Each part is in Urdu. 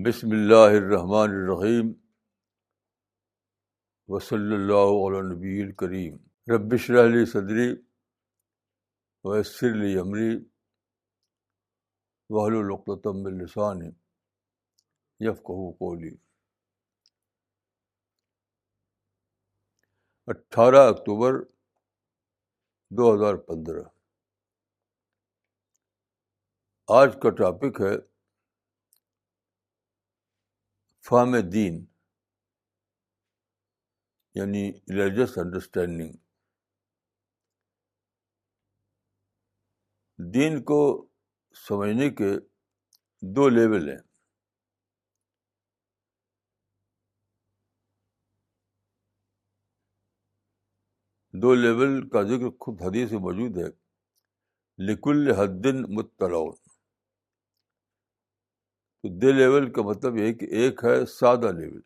بسم اللہ الرحمن الرحیم وصلی اللہ علی نبی الکریم رب اشرح لی صدری ویسر لی امری واحلل عقدۃ من لسانی یفقہوا قولی۔ 18 اکتوبر 2015۔ آج کا ٹاپک ہے فہم دین، یعنی ریلیجس انڈرسٹینڈنگ۔ دین کو سمجھنے کے دو لیول ہیں۔ دو لیول کا ذکر خود حدیث میں موجود ہے، لکل حد مطلع۔ تو دو لیول کا مطلب یہ ہے کہ ایک ہے سادہ لیول،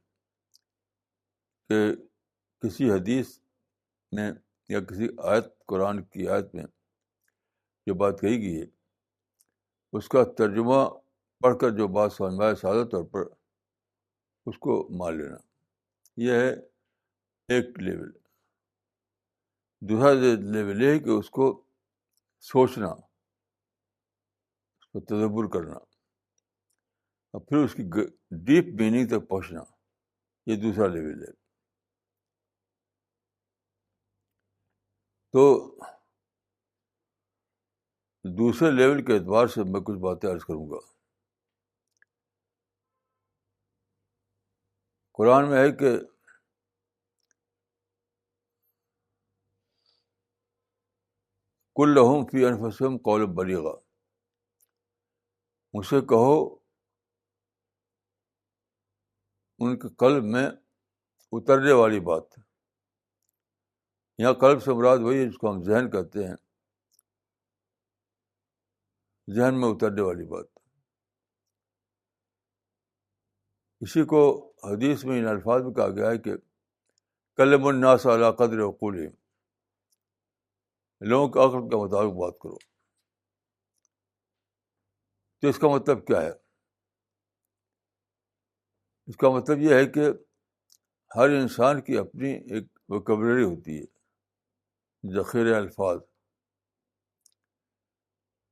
کہ کسی حدیث میں یا کسی آیت، قرآن کی آیت میں جو بات کہی گئی ہے اس کا ترجمہ پڑھ کر جو بات سمجھ میں آئے سادہ طور پر اس کو مان لینا، یہ ہے ایک لیول۔ دوسرا لیول یہ ہے کہ اس کو سوچنا، اس کو تدبر کرنا، اور پھر اس کی ڈیپ میننگ تک پہنچنا، یہ دوسرا لیول ہے۔ تو دوسرے لیول کے اعتبار سے میں کچھ باتیں عرض کروں گا۔ قرآن میں ہے کہ قل لہم فی انفسہم قولا بلیغا، مجھ سے کہو ان کے قلب میں اترنے والی بات۔ یہاں قلب سے مراد وہی ہے جس کو ہم ذہن کہتے ہیں، ذہن میں اترنے والی بات۔ اسی کو حدیث میں ان الفاظ میں کہا گیا ہے کہ کلم الناس علی قدر عقولہم، لوگوں کے عقل کے مطابق بات کرو۔ تو اس کا مطلب کیا ہے؟ اس کا مطلب یہ ہے کہ ہر انسان کی اپنی ایک ووکیبلری ہوتی ہے، ذخیرہ الفاظ۔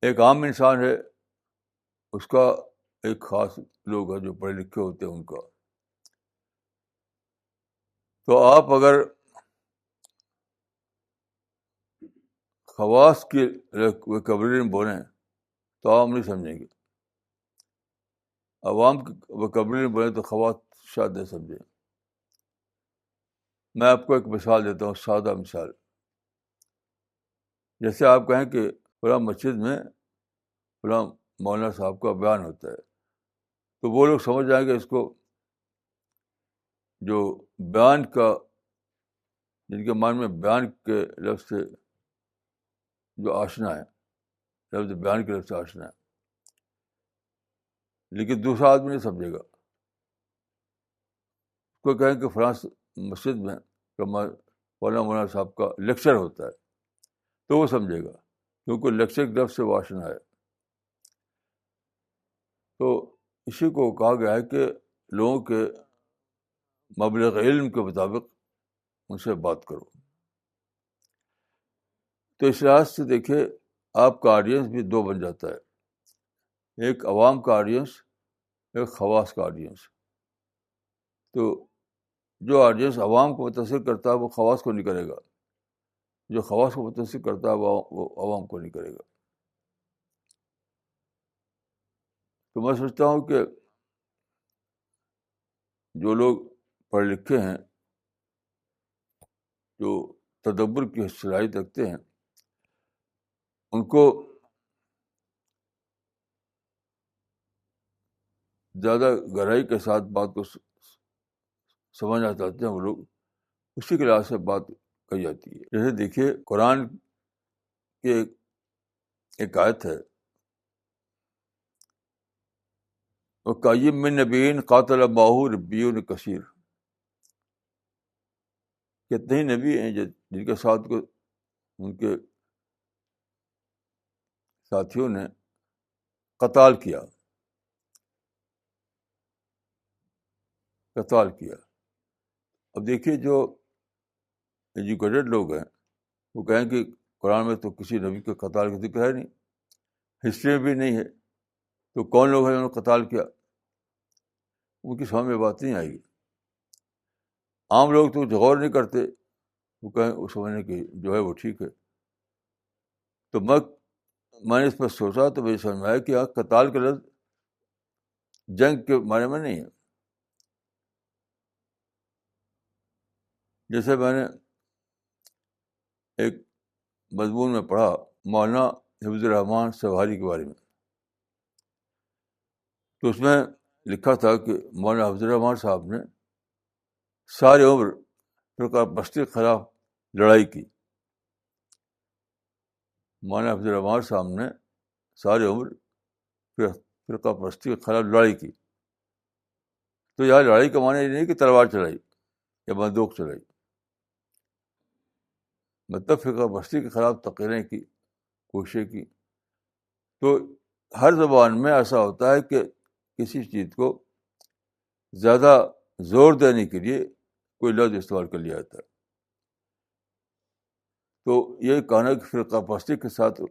ایک عام انسان ہے، اس کا ایک خاص لوگ ہیں جو پڑھے لکھے ہوتے ہیں ان کا۔ تو آپ اگر خواص کی ووکیبلری میں بولیں تو عوام نہیں سمجھیں گے، عوام کی ووکیبلری میں بولیں تو خواص شاید نہیں سمجھیں۔ میں آپ کو ایک مثال دیتا ہوں، سادہ مثال۔ جیسے آپ کہیں کہ فلاں مسجد میں فلاں مولانا صاحب کا بیان ہوتا ہے، تو وہ لوگ سمجھ جائیں گے اس کو، جو بیان کا، جن کے مان میں بیان کے لفظ سے جو آشنا ہے، لفظ بیان کے لفظ سے آشنا ہے، لیکن دوسرا آدمی نہیں سمجھے گا۔ کوئی کہیں کہ فلاں مسجد میں فلاں مولانا صاحب کا لیکچر ہوتا ہے، تو وہ سمجھے گا، کیونکہ لیکچر کے لفظ سے وہ آشنا ہے۔ تو اسی کو کہا گیا ہے کہ لوگوں کے مبلغ علم کے مطابق ان سے بات کرو۔ تو اس لحاظ سے دیکھیے، آپ کا آڈینس بھی دو بن جاتا ہے، ایک عوام کا آڈینس، ایک خواص کا آڈینس۔ تو جو آڈینس عوام کو متاثر کرتا ہے وہ خواص کو نہیں کرے گا، جو خواص کو متاثر کرتا ہے وہ عوام کو نہیں کرے گا۔ تو میں سمجھتا ہوں کہ جو لوگ پڑھے لکھے ہیں، جو تدبر کی صلاحیت رکھتے ہیں، ان کو زیادہ گہرائی کے ساتھ بات کو سمجھنا چاہتے ہیں، وہ لوگ اسی کے لحاظ سے بات کہی جاتی ہے۔ جیسے دیکھیے، قرآن کی ایک آیت ہے، وَكَأَيٍّ مِّن نَبِيٍّ قَاتَلَ مَعَهُ رِبِّيُّونَ كَثِيرٌ، کتنے ہی نبی ہیں جن کے ساتھ ان کے ساتھیوں نے قتال کیا۔ قتال کیا. اب دیکھیے جو ایجوکیٹڈ لوگ ہیں وہ کہیں کہ قرآن میں تو کسی نبی کے قتال کا ذکر ہے نہیں, ہسٹری میں بھی نہیں ہے, تو کون لوگ ہیں جنہوں نے قتال کیا؟ ان کی سمجھ میں بات نہیں آئے گی. عام لوگ تو غور نہیں کرتے, وہ کہیں وہ سمجھنے کی جو ہے وہ ٹھیک ہے. تو میں نے اس پر سوچا تو مجھے سمجھ میں آیا کہ قتال کا لفظ جنگ کے معنی میں نہیں ہے. جیسے میں نے ایک مضمون میں پڑھا مولانا حفیظ الرحمان سواری کے بارے میں, تو اس میں لکھا تھا کہ مولانا حفیظ الرحمان صاحب نے ساری عمر فرقہ پرستی کے خلاف لڑائی کی. مولانا حفیظ الرحمان صاحب نے ساری عمر فرقہ پرستی کے خلاف لڑائی کی. تو یہاں لڑائی کا معنی یہ نہیں کہ تلوار چلائی یا بندوق چلائی, مطلب فرقہ پرستی کے خلاف تقریریں کی, کوششیں کی. تو ہر زبان میں ایسا ہوتا ہے کہ کسی چیز کو زیادہ زور دینے کے لیے کوئی لفظ استعمال کر لیا جاتا ہے. تو یہ کہنا کہ فرقہ پرستی کے ساتھ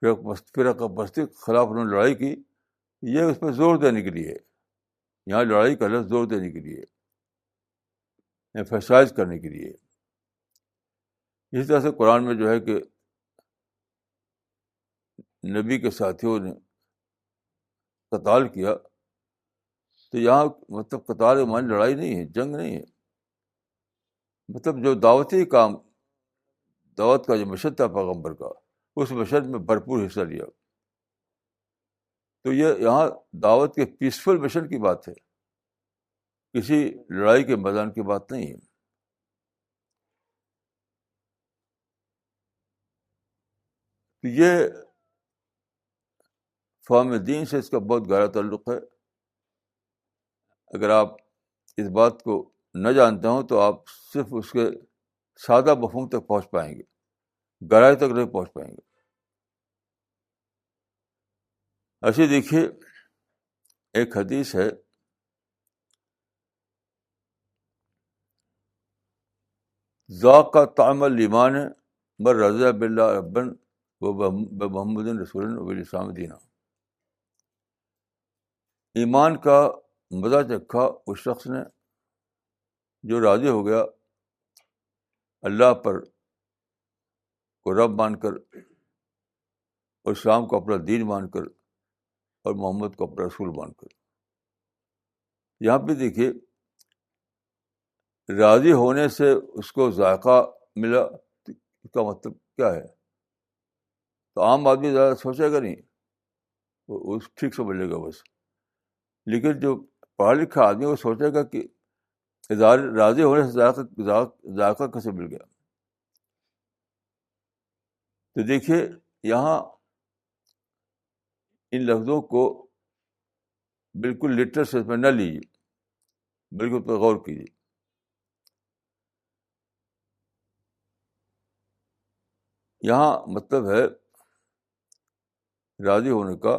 فرقہ پرستی کے خلاف انہوں نے لڑائی کی, یہ اس پہ زور دینے کے لیے ہے. یہاں لڑائی کا لفظ زور دینے کے لیے, ایمفیسائز کرنے کے لیے. اسی طرح سے قرآن میں جو ہے کہ نبی کے ساتھیوں نے قتال کیا, تو یہاں مطلب قتال کے معنی لڑائی نہیں ہے, جنگ نہیں ہے. مطلب جو دعوتی کام, دعوت کا جو مشن تھا پیغمبر کا, اس مشن میں بھرپور حصہ لیا. تو یہ یہاں دعوت کے پیسفل مشن کی بات ہے, کسی لڑائی کے میدان کی بات نہیں ہے. تو یہ فہم دین سے اس کا بہت گہرا تعلق ہے. اگر آپ اس بات کو نہ جانتے ہوں تو آپ صرف اس کے سادہ مفہوم تک پہنچ پائیں گے, گہرائی تک نہیں پہنچ پائیں گے. ایسے دیکھیے ایک حدیث ہے, ذاق طعم الایمان من رضی باللہ ربا وبمحمد رسول وبالاسلام دینا. ایمان کا مزہ چکھا اس شخص نے جو راضی ہو گیا اللہ پر کو رب مان کر, اور اسلام کو اپنا دین مان کر, اور محمد کو اپنا رسول مان کر. یہاں پہ دیکھیے راضی ہونے سے اس کو ذائقہ ملا, اس کا مطلب کیا ہے؟ تو عام آدمی زیادہ سوچے گا نہیں, وہ ٹھیک سمجھ لے گا بس. لیکن جو پڑھا لکھا آدمی وہ سوچے گا کہ راضی ہونے سے ذائقہ کیسے مل گیا. تو دیکھیے یہاں ان لفظوں کو بالکل لٹرل سینس میں نہ لیجیے, بالکل اس پر غور کیجیے. یہاں مطلب ہے راضی ہونے کا,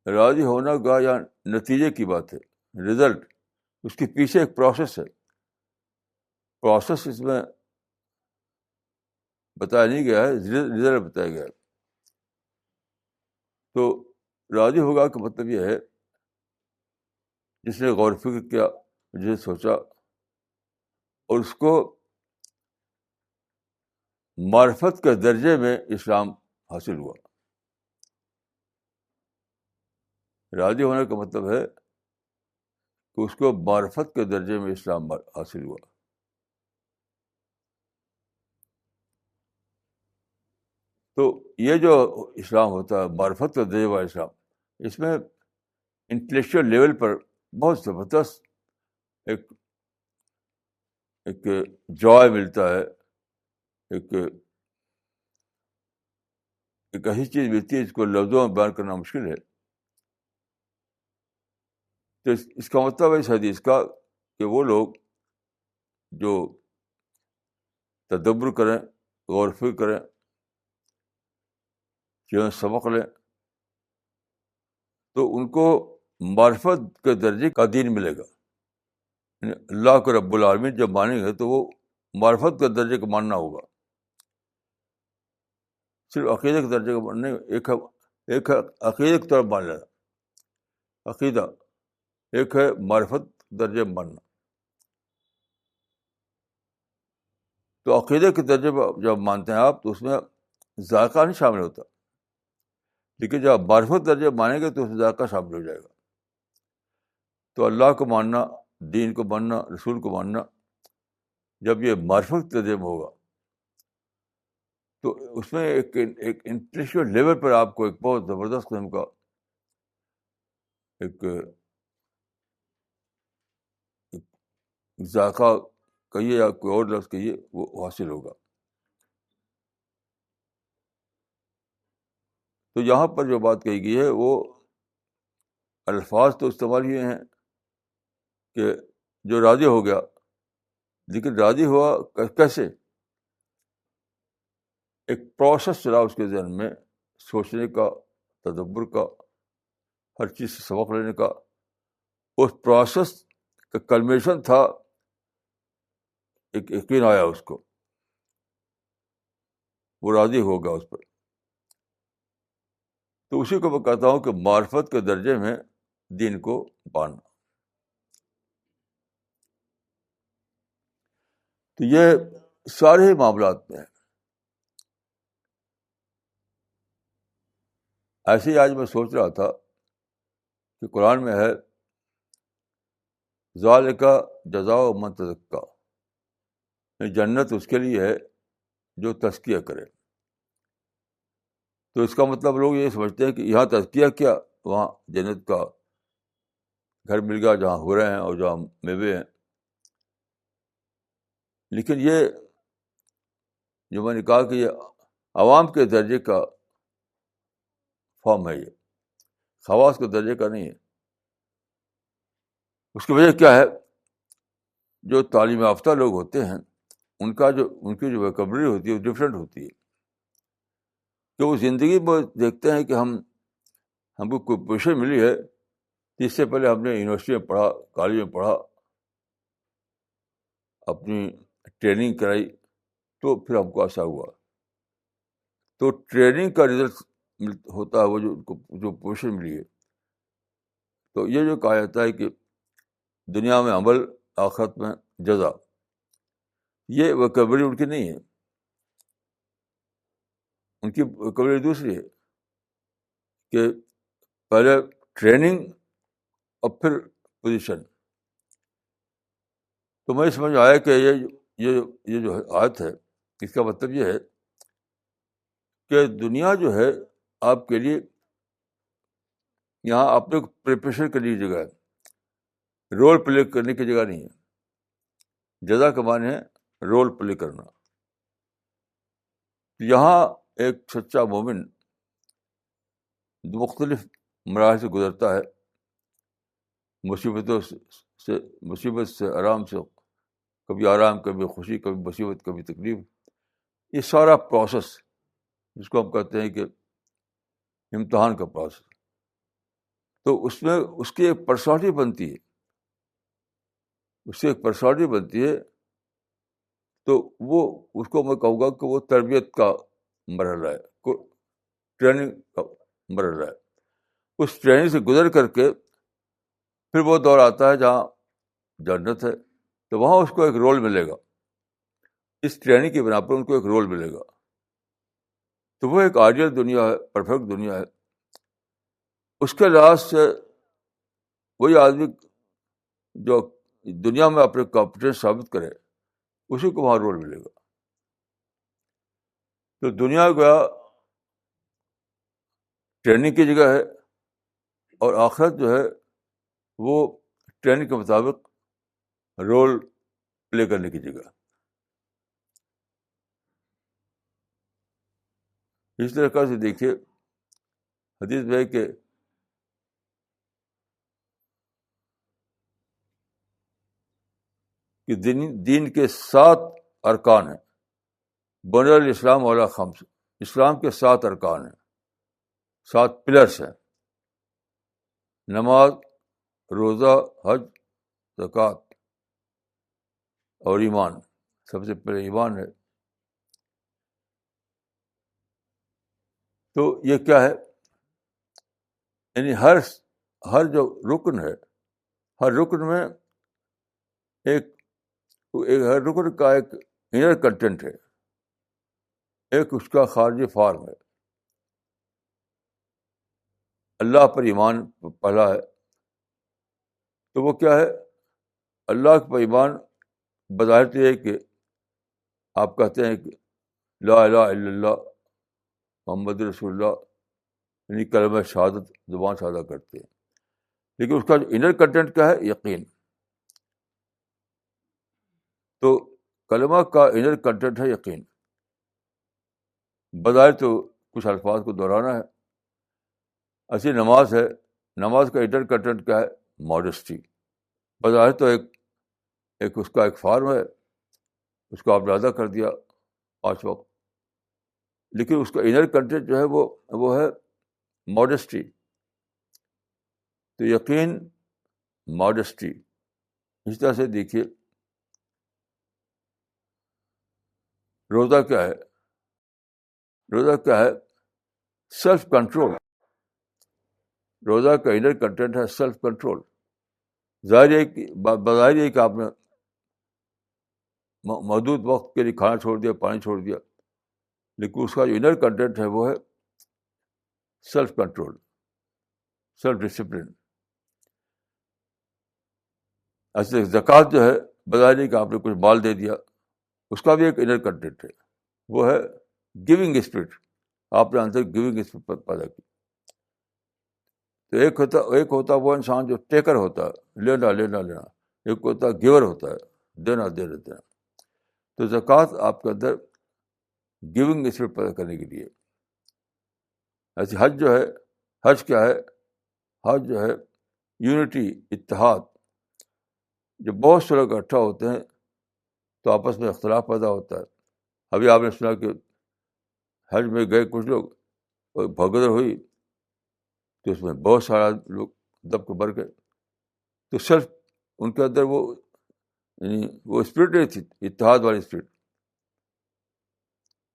راضی ہونا کا یا نتیجے کی بات ہے, رزلٹ. اس کے پیچھے ایک پروسیس ہے, پروسیس اس میں بتایا نہیں گیا ہے, رزلٹ بتایا گیا ہے. تو راضی ہوگا کا مطلب یہ ہے جس نے غور فکر کیا, جس نے سوچا, اور اس کو معرفت کے درجے میں اسلام حاصل ہوا. راضی ہونے کا مطلب ہے کہ اس کو معرفت کے درجے میں اسلام حاصل ہوا. تو یہ جو اسلام ہوتا ہے معرفت کا درجے والا اسلام, اس میں انٹلیکچوئل لیول پر بہت زبردست ایک جوائے ملتا ہے, ایک ایسی چیز ملتی ہے جس کو لفظوں میں بیان کرنا مشکل ہے. تو اس کا مطلب ہے اس حدیث کا کہ وہ لوگ جو تدبر کریں, غور فکر کریں, جو سبق لیں, تو ان کو معرفت کے درجے کا دین ملے گا. یعنی اللہ کو رب العالمین جب مانیں گے تو وہ معرفت کے درجے کو ماننا ہوگا. صرف عقیدے کے درجے کو ماننا نہیں. ایک ہے عقیدے کی طرف مان لینا, عقیدہ. ایک ہے معرفت درجے ماننا. تو عقیدے کے درجے پر جب مانتے ہیں آپ تو اس میں ذائقہ نہیں شامل ہوتا, لیکن جب آپ معرفت درجے مانیں گے تو اس میں ذائقہ شامل ہو جائے گا. تو اللہ کو ماننا, دین کو ماننا, رسول کو ماننا جب یہ معرفت درجے میں ہوگا تو اس میں ایک انٹلیکچوئل لیول پر آپ کو ایک بہت زبردست قسم کا ایک ذائقہ کہیے یا کوئی اور لفظ کہیے وہ حاصل ہوگا. تو یہاں پر جو بات کہی گئی ہے وہ الفاظ تو استعمال ہوئے ہیں کہ جو راضی ہو گیا, لیکن راضی ہوا کیسے؟ ایک پروسیس چلا اس کے ذہن میں, سوچنے کا, تدبر کا, ہر چیز سے سبق لینے کا. اس پروسیس کا کلمیشن تھا ایک یقین آیا اس کو, وہ راضی ہو گیا اس پر. تو اسی کو میں کہتا ہوں کہ معرفت کے درجے میں دین کو پانا. تو یہ سارے ہی معاملات میں ہے. ایسے ہی آج میں سوچ رہا تھا کہ قرآن میں ہے ذالک جزاء من تزکیٰ, جنت اس کے لیے ہے جو تزکیہ کرے. تو اس کا مطلب لوگ یہ سمجھتے ہیں کہ یہاں تزکیہ کیا, وہاں جنت کا گھر مل گیا جہاں ہو رہے ہیں اور جہاں میوے ہیں. لیکن یہ جو میں نے کہا کہ یہ عوام کے درجے کا فارم ہے, یہ خواص کے درجے کا نہیں ہے. اس کی وجہ کیا ہے؟ جو تعلیم یافتہ لوگ ہوتے ہیں ان کی جو ویکیبلری ہوتی ہے وہ ڈفرینٹ ہوتی ہے. کہ وہ زندگی میں دیکھتے ہیں کہ ہم کو کوئی پوزیشن ملی ہے, اس سے پہلے ہم نے یونیورسٹی میں پڑھا, کالج میں پڑھا, اپنی ٹریننگ کرائی, تو پھر ہم کو ایسا ہوا. تو ٹریننگ کا رزلٹ ہوتا ہے وہ جو پوزیشن ملی ہے. تو یہ جو کہا جاتا ہے کہ دنیا میں عمل, آخرت میں جزا, یہ ویکیبلری ان کی نہیں ہے. ان کی ویکیبلری دوسری ہے کہ پہلے ٹریننگ اور پھر پوزیشن. تو مجھے سمجھ آیا کہ یہ جو آیت ہے اس کا مطلب یہ ہے کہ دنیا جو ہے آپ کے لیے یہاں آپ نے پریپریشن کرنے کی جگہ ہے, رول پلے کرنے کی جگہ نہیں ہے. جزا کا معنی ہے رول پلے کرنا. یہاں ایک سچا مومن مختلف مراحل سے گزرتا ہے, مصیبت سے آرام سے, کبھی آرام, کبھی خوشی, کبھی مصیبت, کبھی تکلیف. یہ سارا پروسیس جس کو ہم کہتے ہیں کہ امتحان کا پروسیس, تو اس میں اس کی ایک پرسنالٹی بنتی ہے, اس سے ایک پرسنالٹی بنتی ہے. تو وہ اس کو میں کہوں گا کہ وہ تربیت کا مرحلہ ہے, ٹریننگ کا مرحلہ ہے. اس ٹریننگ سے گزر کر کے پھر وہ دور آتا ہے جہاں جنت ہے, تو وہاں اس کو ایک رول ملے گا. اس ٹریننگ کی بنا پر ان کو ایک رول ملے گا. تو وہ ایک آئیڈیل دنیا ہے, پرفیکٹ دنیا ہے. اس کے لحاظ سے وہی آدمی جو دنیا میں اپنے کمپیٹنس ثابت کرے اسی کو وہاں رول ملے گا. تو دنیا کا ٹریننگ کی جگہ ہے اور آخرت جو ہے وہ ٹریننگ کے مطابق رول پلے کرنے کی جگہ. اس طرح سے دیکھیے حدیث میں ہے کہ دین کے 7 ارکان ہیں. بنی الاسلام علی خمس, اسلام کے 7 ارکان ہیں, 7 پلرس ہیں. نماز, روزہ، حج، زکوٰۃ اور ایمان. سب سے پہلے ایمان ہے. تو یہ کیا ہے؟ یعنی ہر جو رکن ہے، ہر رکن میں ایک ہر رکن کا ایک انر کنٹینٹ ہے، ایک اس کا خارجی فارم ہے. اللہ پر ایمان پہلا ہے. تو وہ کیا ہے؟ اللہ پر ایمان بظاہر تو یہ کہ آپ کہتے ہیں کہ لا الہ الا اللہ محمد رسول اللہ، یعنی کلمہ شہادت زبان سے ادا کرتے ہیں. لیکن اس کا جو انر کنٹینٹ کیا ہے؟ یقین. تو کلمہ کا انر کنٹینٹ ہے یقین. بظاہر تو کچھ الفاظ کو دہرانا ہے. ایسی نماز ہے، نماز کا انر کنٹینٹ کیا ہے؟ ماڈسٹی. بظاہر تو ایک اس کا ایک فارم ہے، اس کو آپ نے ادا کر دیا 5 وقت، لیکن اس کا انر کنٹینٹ جو ہے وہ ہے ماڈسٹی. تو یقین، ماڈسٹی. اس طرح سے دیکھیے روزہ کیا ہے؟ روزہ کیا ہے؟ Self control. روزہ کا انر کنٹینٹ ہے سیلف کنٹرول. بظاہر ہے کہ آپ نے محدود وقت کے لیے کھانا چھوڑ دیا، پانی چھوڑ دیا، لیکن اس کا جو انر کنٹینٹ ہے وہ ہے سیلف کنٹرول، سیلف ڈسپلن. ایسے زکوٰۃ جو ہے بظاہر ہے کہ آپ نے کچھ مال دے دیا، اس کا بھی ایک انر کنٹینٹ ہے، وہ ہے گیونگ اسپرٹ. آپ نے اندر گیونگ اسپرٹ پیدا کی. تو ایک ہوتا وہ انسان جو ٹیکر ہوتا ہے، لینا لینا لینا. ایک ہوتا گیور ہوتا ہے، دینا دینا دینا. تو زکوٰۃ آپ کے اندر گیونگ اسپرٹ پیدا کرنے کے لیے. ایسے حج جو ہے، حج کیا ہے؟ حج جو ہے یونٹی، اتحاد. جب بہت سے لوگ اکٹھا ہوتے ہیں تو آپس میں اختلاف پیدا ہوتا ہے. ابھی آپ نے سنا کہ حج میں گئے کچھ لوگ اور بھگدڑ ہوئی تو اس میں بہت سارا لوگ دب کو بھر گئے. تو صرف ان کے اندر یعنی وہ اسپرٹ نہیں تھی، اتحاد والی اسپرٹ.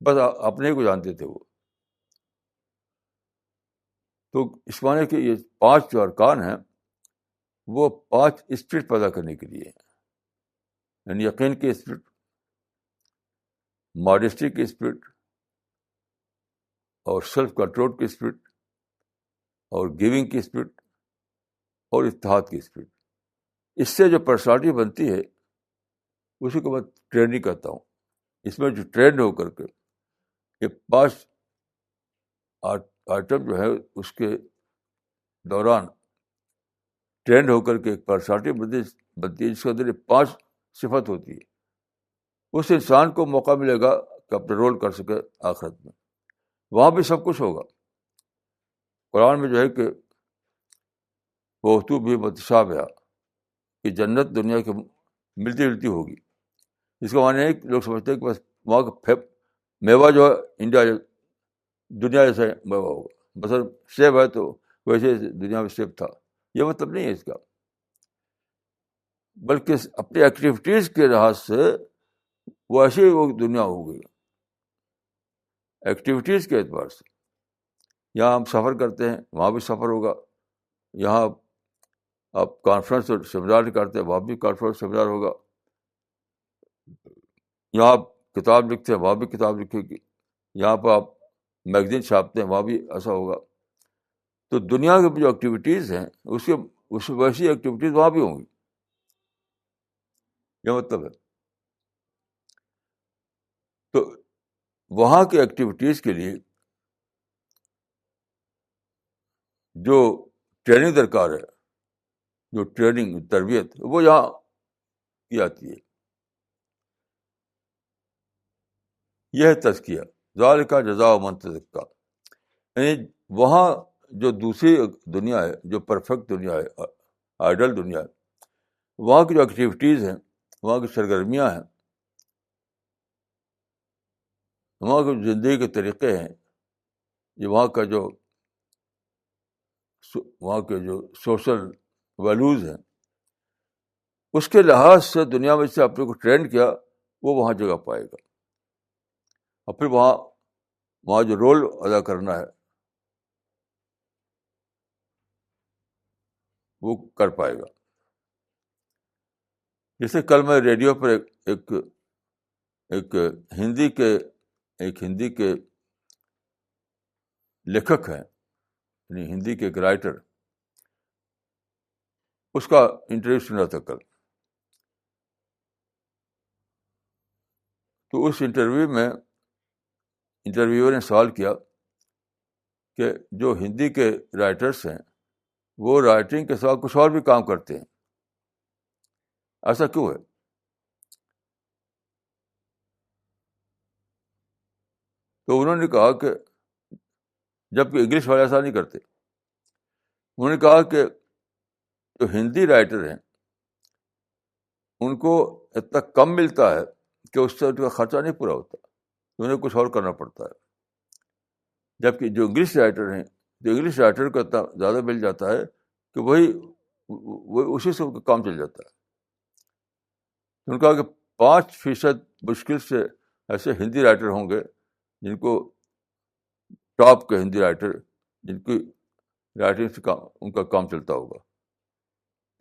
بس اپنے ہی کو جانتے تھے وہ. تو اس معنی کہ یہ 5 جو ارکان ہیں وہ 5 اسپرٹ پیدا کرنے کے لیے ہیں. یعنی یقین کی اسپرٹ، ماڈسٹی کی اسپرٹ، اور سیلف کنٹرول کی اسپرٹ، اور گیونگ کی اسپرٹ، اور اتحاد کی اسپرٹ. اس سے جو پرسنالٹی بنتی ہے اسی کو میں ٹریننگ کہتا ہوں. اس میں جو ٹرینڈ ہو کر کے یہ 5 آئٹم جو ہے اس کے دوران ٹرینڈ ہو کر کے ایک پرسنالٹی بنتی ہے جس کے اندر 5 صفت ہوتی ہے. اس انسان کو موقع ملے گا کہ اپنا رول کر سکے آخرت میں. وہاں بھی سب کچھ ہوگا. قرآن میں جو ہے کہ وہ تو بھی متشابہ کہ جنت دنیا کے ملتی جلتی ہوگی. اس کا معنی ہے کہ لوگ سمجھتے ہیں کہ بس وہاں کا میوہ جو ہے انڈیا دنیا جیسا میوہ ہوگا. مثلا سیب ہے تو ویسے دنیا میں سیب تھا. یہ مطلب نہیں ہے اس کا، بلکہ اپنی ایکٹیویٹیز کے لحاظ سے وہ ایسی ہی وہ دنیا ہوگی. ایکٹیویٹیز کے اعتبار سے یہاں ہم سفر کرتے ہیں وہاں بھی سفر ہوگا. یہاں آپ کانفرنس اور سیمینار کرتے ہیں وہاں بھی کانفرنس سیمینار ہوگا. یہاں آپ کتاب لکھتے ہیں وہاں بھی کتاب لکھے گی. یہاں پہ آپ میگزین چھاپتے ہیں وہاں بھی ایسا ہوگا. تو دنیا کی جو ایکٹیویٹیز ہیں اس ویسی ایکٹیویٹیز وہاں بھی ہوں گی. یہ مطلب ہے. تو وہاں کی ایکٹیویٹیز کے لیے جو ٹریننگ درکار ہے، جو ٹریننگ تربیت وہ یہاں کی جاتی ہے. یہ ہے تزکیہ. ذالک جزاء من تزکیٰ. یعنی وہاں جو دوسری دنیا ہے، جو پرفیکٹ دنیا ہے، آئیڈل دنیا ہے، وہاں کی جو ایکٹیویٹیز ہیں، وہاں کی سرگرمیاں ہیں، وہاں کی زندگی کے طریقے ہیں، یہ وہاں کے جو سوشل ویلوز ہیں، اس کے لحاظ سے دنیا میں سے اپنے کو ٹرینڈ کیا، وہ وہاں جگہ پائے گا، اور پھر وہاں جو رول ادا کرنا ہے وہ کر پائے گا. جیسے کل میں ریڈیو پر ایک ایک ہندی کے ایک ہندی کے لیکھک ہیں، یعنی ہندی کے ایک رائٹر، اس کا انٹرویو سنا تھا کل. تو اس انٹرویو میں انٹرویور نے سوال کیا کہ جو ہندی کے رائٹرس ہیں وہ رائٹنگ کے ساتھ کچھ اور بھی کام کرتے ہیں، ایسا کیوں ہے؟ تو انہوں نے کہا کہ جبکہ انگلش والے ایسا نہیں کرتے، انہوں نے کہا کہ جو ہندی رائٹر ہیں ان کو اتنا کم ملتا ہے کہ اس سے ان کا خرچہ نہیں پورا ہوتا، انہیں کچھ اور کرنا پڑتا ہے. جبکہ جو انگلش رائٹر ہیں، جو انگلش رائٹر کو اتنا زیادہ مل جاتا ہے کہ وہی اسی سے ان کا کام چل جاتا ہے. انہوں نے کہا کہ 5% مشکل سے ایسے ہندی رائٹر ہوں گے جن کو ٹاپ کے ہندی رائٹر جن کی رائٹنگ سے ان کا کام چلتا ہوگا.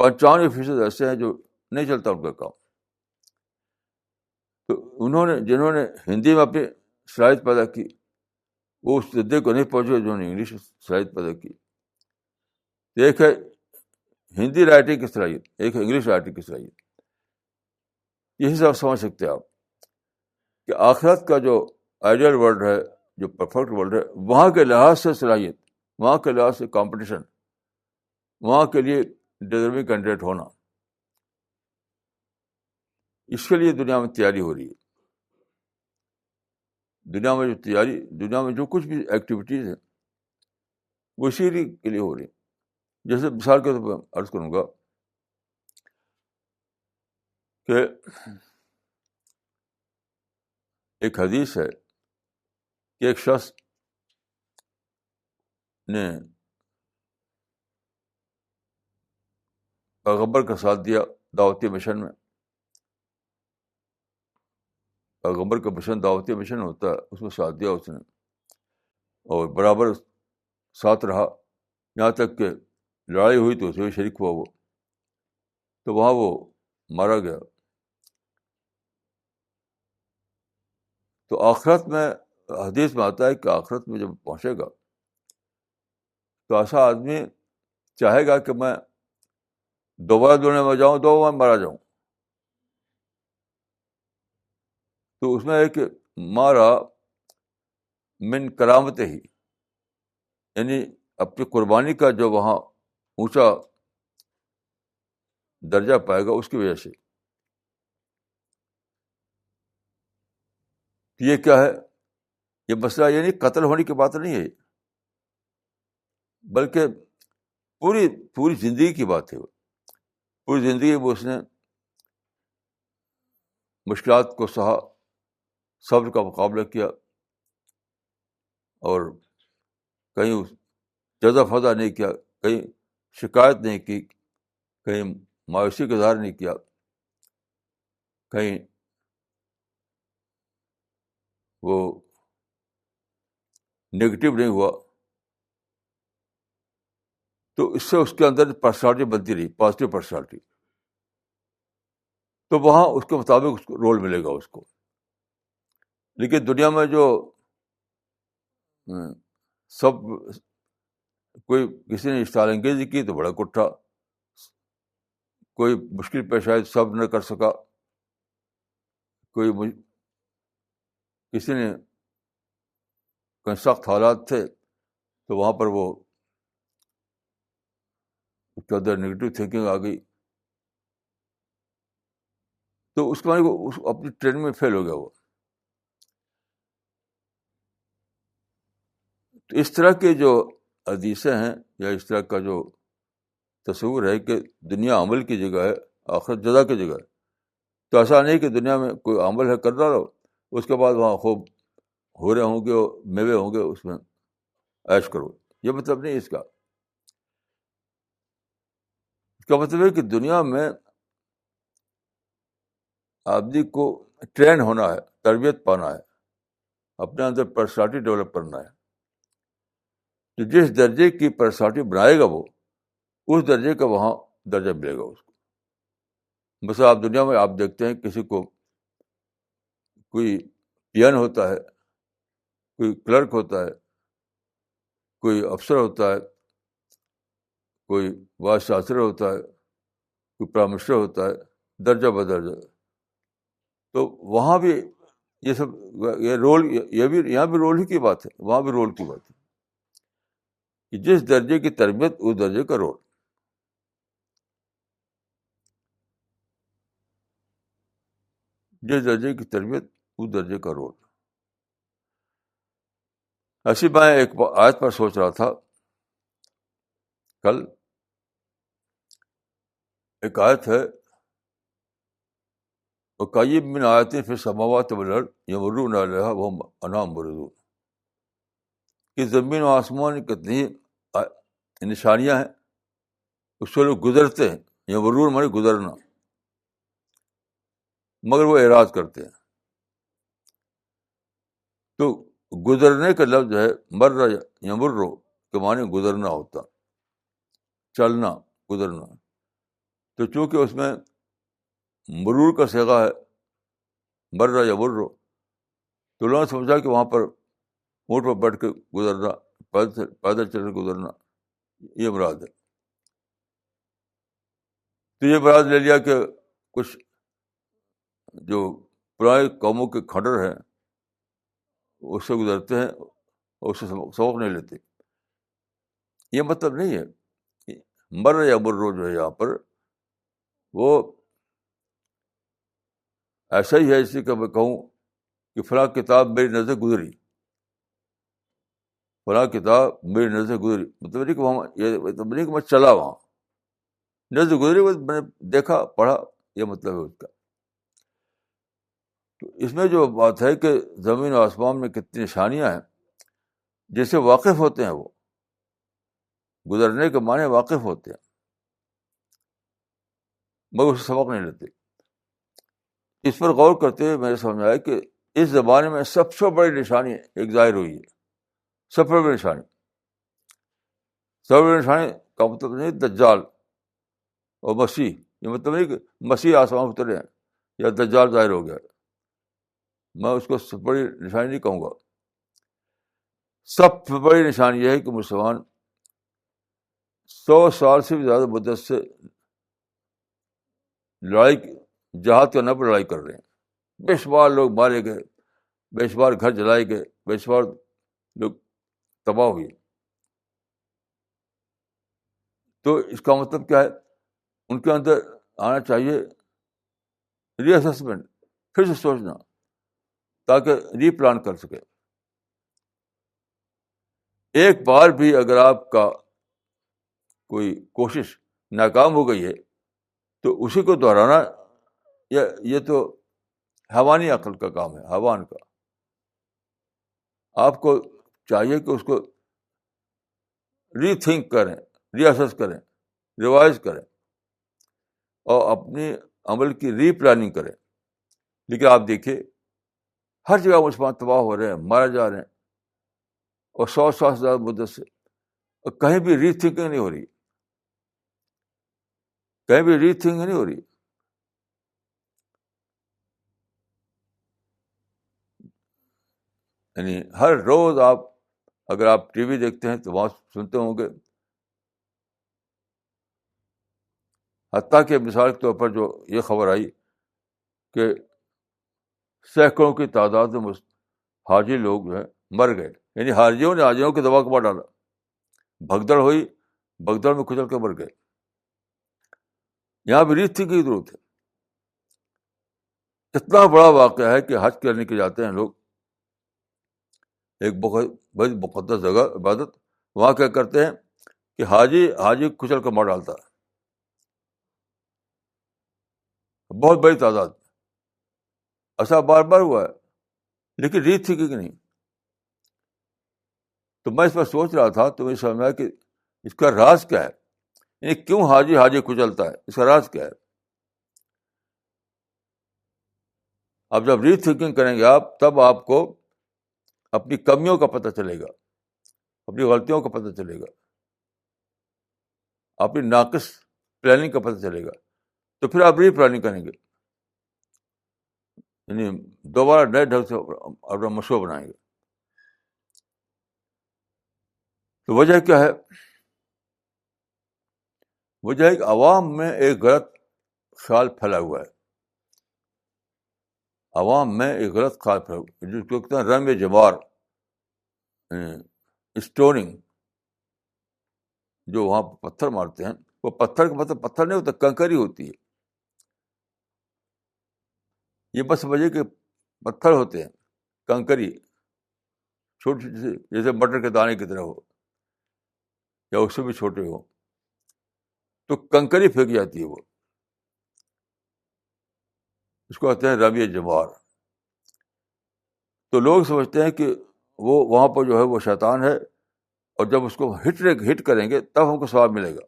95% ایسے ہیں جو نہیں چلتا ان کا کام. تو جنہوں نے ہندی میں اپنی صلاحیت پیدا کی وہ اس درجے کو نہیں پہنچے جنہوں نے انگلش صلاحیت پیدا کی. ایک ہے ہندی رائٹنگ کی صلاحیت، ایک ہے انگلش رائٹنگ کی صلاحیت. یہی سے آپ سمجھ سکتے ہیں آپ کہ آخرت کا جو آئیڈیل ورلڈ ہے، جو پرفیکٹ ورلڈ ہے، وہاں کے لحاظ سے صلاحیت، وہاں کے لحاظ سے کمپٹیشن، وہاں کے لیے ڈیزرونگ کینڈیڈیٹ ہونا، اس کے لیے دنیا میں تیاری ہو رہی ہے. دنیا میں جو کچھ بھی ایکٹیویٹیز ہیں وہ اسی کے لیے ہو رہی ہیں. جیسے مثال کے طور پر عرض کروں گا کہ ایک حدیث ہے کہ ایک شخص نے پیغمبر کا ساتھ دیا دعوتی مشن میں. پیغمبر کا مشن دعوتی مشن ہوتا ہے، اس میں ساتھ دیا اس نے اور برابر ساتھ رہا، یہاں تک کہ لڑائی ہوئی تو اس میں شریک ہوا وہ، تو وہاں وہ مارا گیا. تو آخرت میں حدیث میں آتا ہے کہ آخرت میں جب پہنچے گا تو ایسا آدمی چاہے گا کہ میں دوبارہ دنیا میں جاؤں، دوبارہ مارا جاؤں. تو اس میں ایک مارا من کرامت ہی، یعنی اپنی قربانی کا جو وہاں اونچا درجہ پائے گا اس کی وجہ سے. یہ کیا ہے؟ یہ مسئلہ یعنی قتل ہونے کی بات نہیں ہے، بلکہ پوری زندگی کی بات ہے. پوری زندگی میں اس نے مشکلات کو سہا، صبر کا مقابلہ کیا، اور کہیں جزا فضا نہیں کیا، کہیں شکایت نہیں کی، کہیں مایوسی کا اظہار نہیں کیا، کہیں وہ نگیٹو نہیں ہوا. تو اس سے اس کے اندر پرسنالٹی بنتی رہی، پازیٹیو پرسنالٹی. تو وہاں اس کے مطابق اس کو رول ملے گا اس کو. لیکن دنیا میں جو سب کوئی کسی نے اشتعال انگیزی کی تو بڑا کٹھا، کوئی مشکل پیش آئی سب نہ کر سکا، کسی نے کوئی سخت حالات تھے تو وہاں پر وہ اس کے اندر نگیٹو تھنکنگ آ گئی، تو اس کے بعد وہ اپنی ٹریننگ میں فیل ہو گیا وہ. تو اس طرح کے جو حدیثیں ہیں یا اس طرح کا جو تصور ہے کہ دنیا عمل کی جگہ ہے، آخرت جزا کی جگہ ہے، تو ایسا نہیں کہ دنیا میں کوئی عمل ہے کر رہا رہو، اس کے بعد وہاں خوب ہو رہے ہوں گے اور میوے ہوں گے، اس میں عیش کرو، یہ مطلب نہیں اس کا. اس کا مطلب ہے کہ دنیا میں آدمی کو ٹرین ہونا ہے، تربیت پانا ہے، اپنے اندر پرسنالٹی ڈیولپ کرنا ہے. تو جس درجے کی پرسنالٹی بنائے گا وہ، اس درجے کا وہاں درجہ ملے گا اس کو. مثلا آپ دنیا میں آپ دیکھتے ہیں کسی کو، کوئی پین ہوتا ہے، کوئی کلرک ہوتا ہے، کوئی افسر ہوتا ہے، کوئی وائس چانسلر ہوتا ہے، کوئی پرائم منسٹر ہوتا ہے، درجہ بدرجہ. تو وہاں بھی یہ سب، یہ رول، یہ بھی یہاں بھی رول ہی کی بات ہے، وہاں بھی رول کی بات ہے کہ جس درجے کی تربیت اس درجے کا رول. جس درجے کی تربیت اس درجے کا رول. ایسی میں ایک آیت پر سوچ رہا تھا کل. ایک آیت ہے، وَكَأَيٍّ مِّنْ آیَةٍ فِي السَّمَاوَاتِ وَالْأَرْضِ يَمُرُّونَ عَلَيْهَا وَهُمْ عَنْهَا مُعْرِضُونَ. کہ زمین و آسمان کی کتنی نشانیاں ہیں، اس سے لوگ گزرتے ہیں. یمرون مانے گزرنا، مگر وہ اعراض کرتے ہیں. تو گزرنے کا لفظ جو ہے مر یمرو کے معنی گزرنا ہوتا، چلنا، گزرنا. تو چونکہ اس میں مرور کا صیغہ ہے، مر یمرو، تو لوگوں نے سمجھا کہ وہاں پر اونٹ پر بیٹھ کے گزرنا، پیدل چل کے گزرنا، یہ مراد ہے. تو یہ مراد لے لیا کہ کچھ جو پرانی قوموں کے کھنڈر ہیں اس سے گزرتے ہیں اور اس سے سبق نہیں لیتے. یہ مطلب نہیں ہے. مر یا مرو جو ہے یہاں پر وہ ایسا ہی ہے جیسے کہ میں کہوں کہ فلاں کتاب میری نظر گزری، فلاں کتاب میری نظر گزری. مطلب نہیں کہ وہاں، یہ مطلب نہیں کہ میں چلا وہاں، نظر گزری میں نے دیکھا، پڑھا، یہ مطلب ہے اس کا. تو اس میں جو بات ہے کہ زمین و آسمان میں کتنی نشانیاں ہیں جس سے واقف ہوتے ہیں، وہ گزرنے کے معنی واقف ہوتے ہیں مگر اسے سبق نہیں لیتے. اس پر غور کرتے ہوئے میرے سمجھ آیا کہ اس زمانے میں سب سے بڑی نشانی ایک ظاہر ہوئی ہے. سب سے بڑی نشانی، سب سے بڑی نشانی کا مطلب نہیں دجال اور مسیح. یہ مطلب نہیں کہ مسیح آسمان اترے ہیں یا دجال ظاہر ہو گیا. میں اس کو سب سے بڑی نشانی نہیں کہوں گا. سب سے بڑی نشانی یہ ہے کہ مسلمان 100 سال سے بھی زیادہ مدت سے لڑائی، جہاد کے نام پر لڑائی کر رہے ہیں. بے شمار لوگ مارے گئے، بے شمار گھر جلائے گئے، بے شمار لوگ تباہ ہوئے. تو اس کا مطلب کیا ہے؟ ان کے اندر آنا چاہیے ری اسسمنٹ، پھر سے سوچنا، تاکہ ری پلان کر سکے. ایک بار بھی اگر آپ کا کوئی کوشش ناکام ہو گئی ہے تو اسی کو دہرانا، یہ تو حیوانی عقل کا کام ہے، حیوان کا. آپ کو چاہیے کہ اس کو ری تھنک کریں، ری اسس کریں، ریوائز کریں اور اپنی عمل کی ری پلاننگ کریں. لیکن آپ دیکھیے ہر جگہ مسلمان تباہ ہو رہے ہیں، مارے جا رہے ہیں، اور 100 سال سے زیادہ مدت سے، اور کہیں بھی ری تھنکنگ نہیں ہو رہی، کہیں بھی ری تھنکنگ نہیں ہو رہی. یعنی ہر روز آپ اگر آپ ٹی وی دیکھتے ہیں تو وہاں سنتے ہوں گے، حتیٰ کہ مثال کے طور پر جو یہ خبر آئی کہ سینکڑوں کی تعداد میں حاجی لوگ جو ہیں مر گئے. یعنی حاجیوں نے حاجیوں کے دباؤ کو مار ڈالا، بھگدڑ ہوئی، بھگدڑ میں کچل کے مر گئے. یہاں بھی ری تھنکنگ کی ضرورت ہے. اتنا بڑا واقعہ ہے کہ حج کرنے کے جاتے ہیں لوگ، ایک بہت بڑی مقدس جگہ عبادت، وہاں کیا کرتے ہیں کہ حاجی کچل کر مار ڈالتا ہے، بہت بڑی تعداد. ایسا بار بار ہوا ہے، لیکن ری تھنکنگ نہیں. تو میں اس پر سوچ رہا تھا تو مجھے سمجھ میں آیا کہ اس کا راز کیا ہے. یعنی کیوں حاجی حاجی کچلتا ہے، اس کا راز کیا ہے؟ اب جب ری تھنکنگ کریں گے آپ، تب آپ کو اپنی کمیوں کا پتہ چلے گا، اپنی غلطیوں کا پتہ چلے گا، اپنی ناقص پلاننگ کا پتہ چلے گا، تو پھر آپ ری پلاننگ کریں گے، یعنی دوبارہ نئے ڈھنگ سے اپنا مشورہ بنائیں گے۔ تو وجہ کیا ہے؟ وجہ ہے کہ عوام میں ایک غلط خیال پھیلا ہوا ہے، عوام میں ایک غلط خیال پھیلا ہوا ہے، جس کو کہتے ہیں رم جمار، اسٹوننگ، جو وہاں پتھر مارتے ہیں، وہ پتھر کا مطلب پتھر نہیں ہوتا، کنکری ہوتی ہے۔ یہ بس سمجھیے کہ پتھر ہوتے ہیں، کنکری، چھوٹی سی، جیسے مٹر کے دانے کی طرح ہو یا اس سے بھی چھوٹے ہو، تو کنکری پھینک جاتی ہے، وہ اس کو کہتے ہیں رمی جمار۔ تو لوگ سمجھتے ہیں کہ وہ وہاں پر جو ہے وہ شیطان ہے، اور جب اس کو ہٹ کریں گے تب ہم کو ثواب ملے گا،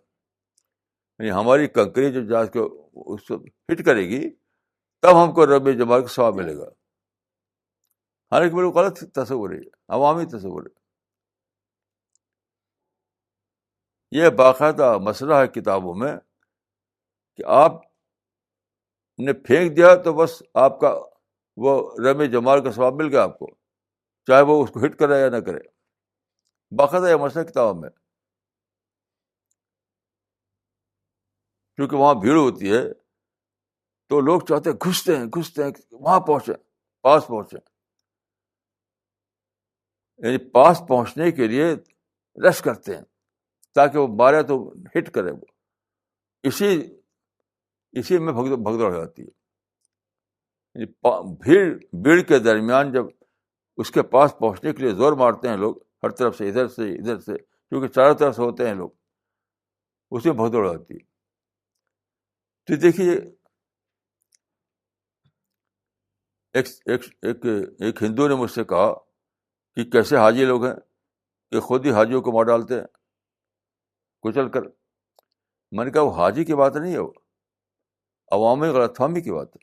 یعنی ہماری کنکری جو جا کے اس کو ہٹ کرے گی تب ہم کو رب جمال کا ثواب ملے گا۔ حالانکہ بالکل غلط تصور ہے، عوامی تصور ہے۔ یہ باقاعدہ مسئلہ ہے کتابوں میں کہ آپ نے پھینک دیا تو بس آپ کا وہ رب جمال کا ثواب مل گیا آپ کو، چاہے وہ اس کو ہٹ کرے یا نہ کرے۔ باقاعدہ یہ مسئلہ کتابوں میں، کیونکہ وہاں بھیڑ ہوتی ہے تو لوگ چاہتے ہیں گھستے ہیں وہاں پہنچے، پاس پہنچے، یعنی پاس پہنچنے کے لیے رش کرتے ہیں تاکہ وہ مارے تو ہٹ کرے، وہ اسی میں بھگدڑ ہو جاتی ہے۔ یعنی بھیڑ کے درمیان جب اس کے پاس پہنچنے کے لیے زور مارتے ہیں لوگ، ہر طرف سے، ادھر سے، کیونکہ چاروں طرف سے ہوتے ہیں لوگ، اسی میں بھگدڑ ہو جاتی ہے۔ تو دیکھیے، ایک ہندو نے مجھ سے کہا کہ کیسے حاجی لوگ ہیں کہ خود ہی حاجیوں کو مار ڈالتے ہیں کچل کر۔ میں نے کہا وہ حاجی کی بات نہیں ہے، وہ عوامی غلط فہمی کی بات ہے،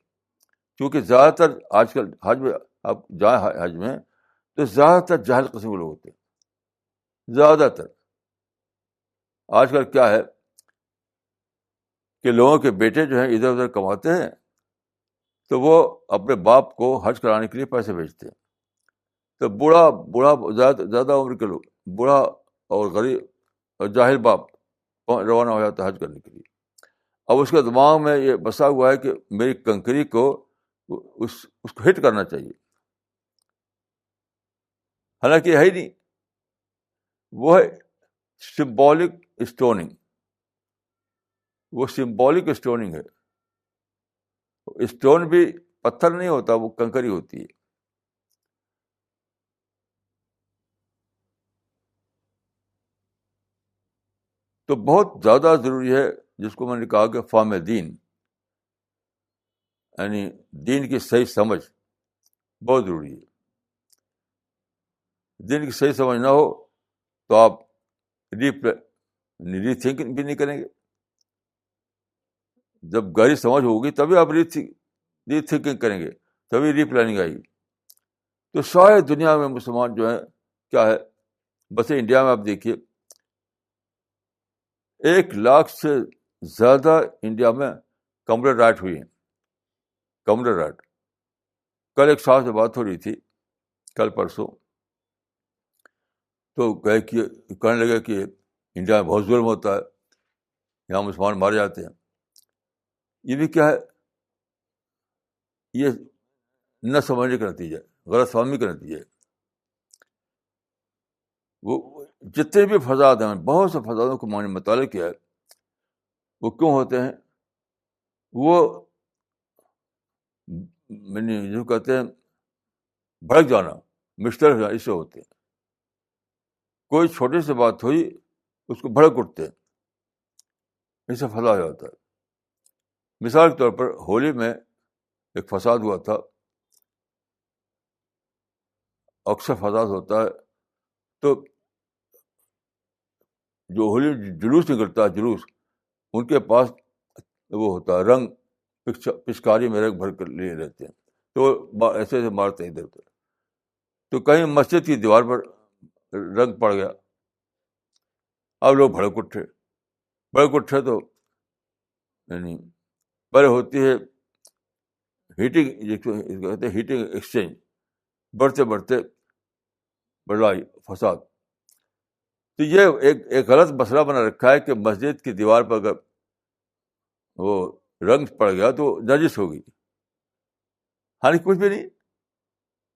کیونکہ زیادہ تر آج کل حج میں، آپ جائیں حج میں تو زیادہ تر جاہل قسم کے لوگ ہوتے ہیں، زیادہ تر۔ آج کل کیا ہے کہ لوگوں کے بیٹے جو ہیں ادھر ادھر کماتے ہیں تو وہ اپنے باپ کو حج کرانے کے لیے پیسے بھیجتے ہیں، تو بوڑھا زیادہ عمر کے لوگ، بوڑھا اور غریب اور جاہل باپ روانہ ہو جاتا ہے حج کرنے کے لیے۔ اب اس کے دماغ میں یہ بسا ہوا ہے کہ میری کنکری کو اس کو ہٹ کرنا چاہیے، حالانکہ یہ ہے ہی نہیں، وہ ہے سمبولک اسٹوننگ، وہ سمبولک اسٹوننگ ہے۔ اسٹون بھی پتھر نہیں ہوتا، وہ کنکری ہوتی ہے۔ تو بہت زیادہ ضروری ہے، جس کو میں نے کہا کہ فہم دین، یعنی دین کی صحیح سمجھ بہت ضروری ہے۔ دین کی صحیح سمجھ نہ ہو تو آپ ری تھنکنگ بھی نہیں کریں گے۔ جب گہری سمجھ ہوگی تبھی آپ ری تھنکنگ کریں گے، تبھی ری پلاننگ آئے گی۔ تو سارے دنیا میں مسلمان جو ہیں کیا ہے، بس انڈیا میں آپ دیکھیے 1,00,000 سے زیادہ انڈیا میں کمیونل رائٹ ہوئی ہیں، کمیونل رائٹ۔ کل ایک صاحب سے بات ہو رہی تھی، کل پرسوں، تو کہنے لگے کہ انڈیا میں بہت ظلم ہوتا ہے، یہاں مسلمان مارے جاتے ہیں۔ یہ بھی کیا ہے، یہ نہ سمجھنے کا نتیجہ ہے، غلط فہمی کا نتیجہ ہے۔ وہ جتنے بھی فساد ہیں، بہت سے فسادوں کو میں نے مطالعہ کیا ہے، وہ کیوں ہوتے ہیں؟ وہ جو کہتے ہیں بھڑک جانا، مسٹر ہو جانا، اس سے ہوتے ہیں۔ کوئی چھوٹی سی بات ہوئی اس کو بھڑک اٹھتے ہیں، اس سے فساد ہو جاتا ہے۔ مثال کے طور پر ہولی میں ایک فساد ہوا تھا، اکثر فساد ہوتا ہے تو جو ہولی جلوس نکلتا ہے، جلوس ان کے پاس وہ ہوتا ہے رنگ، پچکاری میں رنگ بھر کر لیے رہتے ہیں، تو ایسے ایسے مارتے ہیں ادھر ادھر. تو کہیں مسجد کی دیوار پر رنگ پڑ گیا، اب لوگ بھڑک اٹھے تو یعنی پہلے ہوتی ہے ہیٹنگ، جس کو کہتے ہیں ہیٹنگ ایکسچینج، بڑھتے بڑھتے بڑائی فساد. تو یہ ایک غلط مسئلہ بنا رکھا ہے کہ مسجد کی دیوار پر اگر وہ رنگ پڑ گیا تو نجس ہوگی. حالانکہ کچھ بھی نہیں،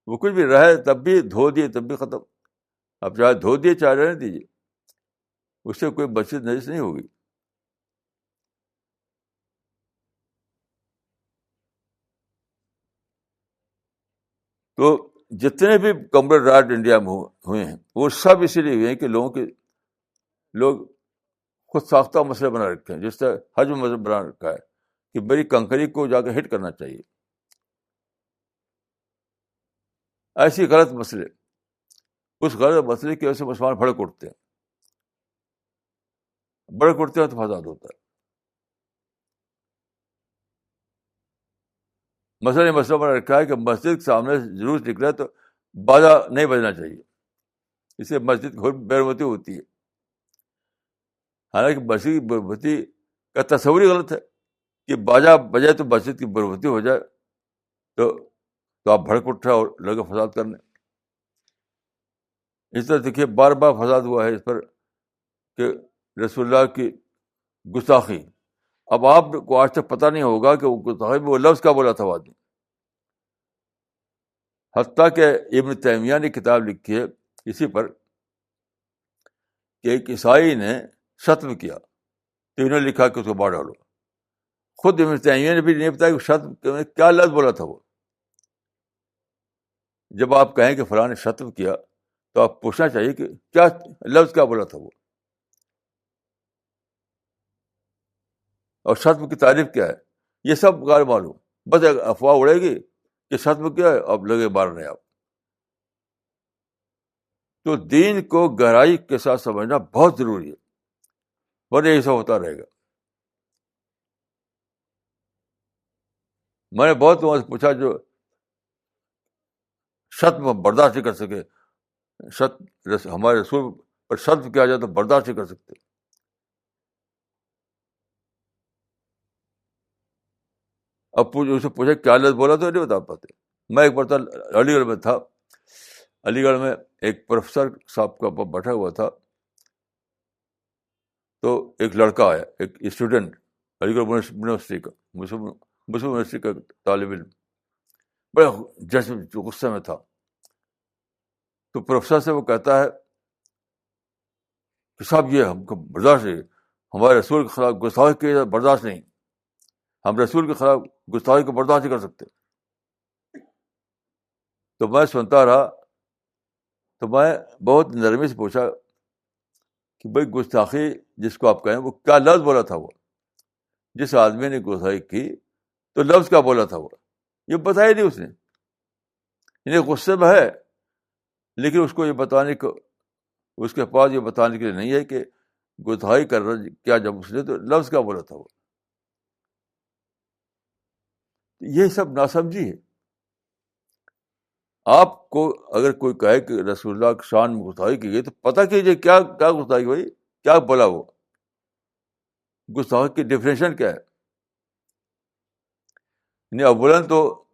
وہ کچھ بھی رہے تب بھی دھو دیے تب بھی ختم. اب چاہے دھو دیے چاہے رہنے دیجیے، اس سے کوئی مسجد نجس نہیں ہوگی. تو جتنے بھی کمرل رائٹ انڈیا میں ہوئے ہیں وہ سب اسی لیے ہوئے ہیں کہ لوگ خود ساختہ مسئلے بنا رکھے ہیں، جس طرح حج میں مسئلہ بنا رکھا ہے کہ بڑی کنکری کو جا کے ہٹ کرنا چاہیے. ایسی غلط مسئلے، اس غلط مسئلے کی وجہ سے مسلمان بھڑک اٹھتے ہیں تو فساد ہوتا ہے. مسئلہ بنا رکھا ہے کہ مسجد کے سامنے جلوس نکلے تو باجا نہیں بجنا چاہیے، اس سے مسجد کی بے ہوتی ہے. حالانکہ مسجد کی بربتی کا تصور ہی غلط ہے کہ باجا بجائے تو مسجد کی بربتی ہو جائے، تو آپ بھڑک اٹھے اور لگے فساد کرنے. اس طرح دیکھیے بار بار فساد ہوا ہے اس پر کہ رسول اللہ کی گستاخی. اب آپ کو آج تک پتہ نہیں ہوگا کہ وہ گستاخی میں وہ لفظ کیا بولا تھا وہ آدمی. حتیٰ کہ ابن تیمیہ نے کتاب لکھی ہے اسی پر کہ ایک عیسائی نے شتم کیا تو انہوں نے لکھا کہ اس کو مار ڈالو. خود ابن تیمیہ نے بھی نہیں بتایا کہ شتم کیا لفظ بولا تھا وہ. جب آپ کہیں کہ فلاں نے شتم کیا تو آپ پوچھنا چاہیے کہ کیا لفظ کیا بولا تھا وہ، اور شتم کی تعریف کیا ہے. یہ سب غیر معلوم، بس ایک افواہ اڑے گی کہ شتم کیا ہے، اب لگے مارنے آپ. تو دین کو گہرائی کے ساتھ سمجھنا بہت ضروری ہے، ورنہ یہ سب ہوتا رہے گا. میں نے بہت لوگوں سے پوچھا جو شتم برداشت نہیں کر سکے، ہمارے رسول پر شتم کیا جائے تو برداشت نہیں کر سکتے. اب اسے پوچھا کیا لفظ بولا تو نہیں بتا پاتے. میں ایک مرتبہ علی گڑھ میں تھا، علی گڑھ میں ایک پروفیسر صاحب کا بیٹھا ہوا تھا، تو ایک لڑکا آیا، ایک اسٹوڈنٹ علی گڑھ یونیورسٹی کا، مسلم یونیورسٹی کا طالب علم، بڑے جشن غصے میں تھا. تو پروفیسر سے وہ کہتا ہے کہ صاحب یہ ہم کو برداشت نہیں، ہمارے رسول کے خلاف گستاخی کی برداشت نہیں، ہم رسول کے خلاف گستاخی کو برداشت نہیں کر سکتے. تو میں سنتا رہا، تو میں بہت نرمی سے پوچھا کہ بھائی گستاخی جس کو آپ کہیں وہ کیا لفظ بولا تھا، وہ جس آدمی نے گستاخی کی تو لفظ کیا بولا تھا وہ، یہ بتایا نہیں اس نے. یعنی غصے میں ہے لیکن اس کو یہ بتانے کو، اس کے پاس یہ بتانے کے لیے نہیں ہے کہ گستاخی کر رہا کیا، جب اس نے تو لفظ کیا بولا تھا وہ. یہ سب ناسمجھی ہے. آپ کو اگر کوئی کہے کہ رسول اللہ کی شان میں گستاخی کی گئی تو پتہ کیجیے کیا گستاخی ہوئی، کیا بولا وہ، گستاخی کی ڈیفینیشن کیا ہے. یعنی اولاً تو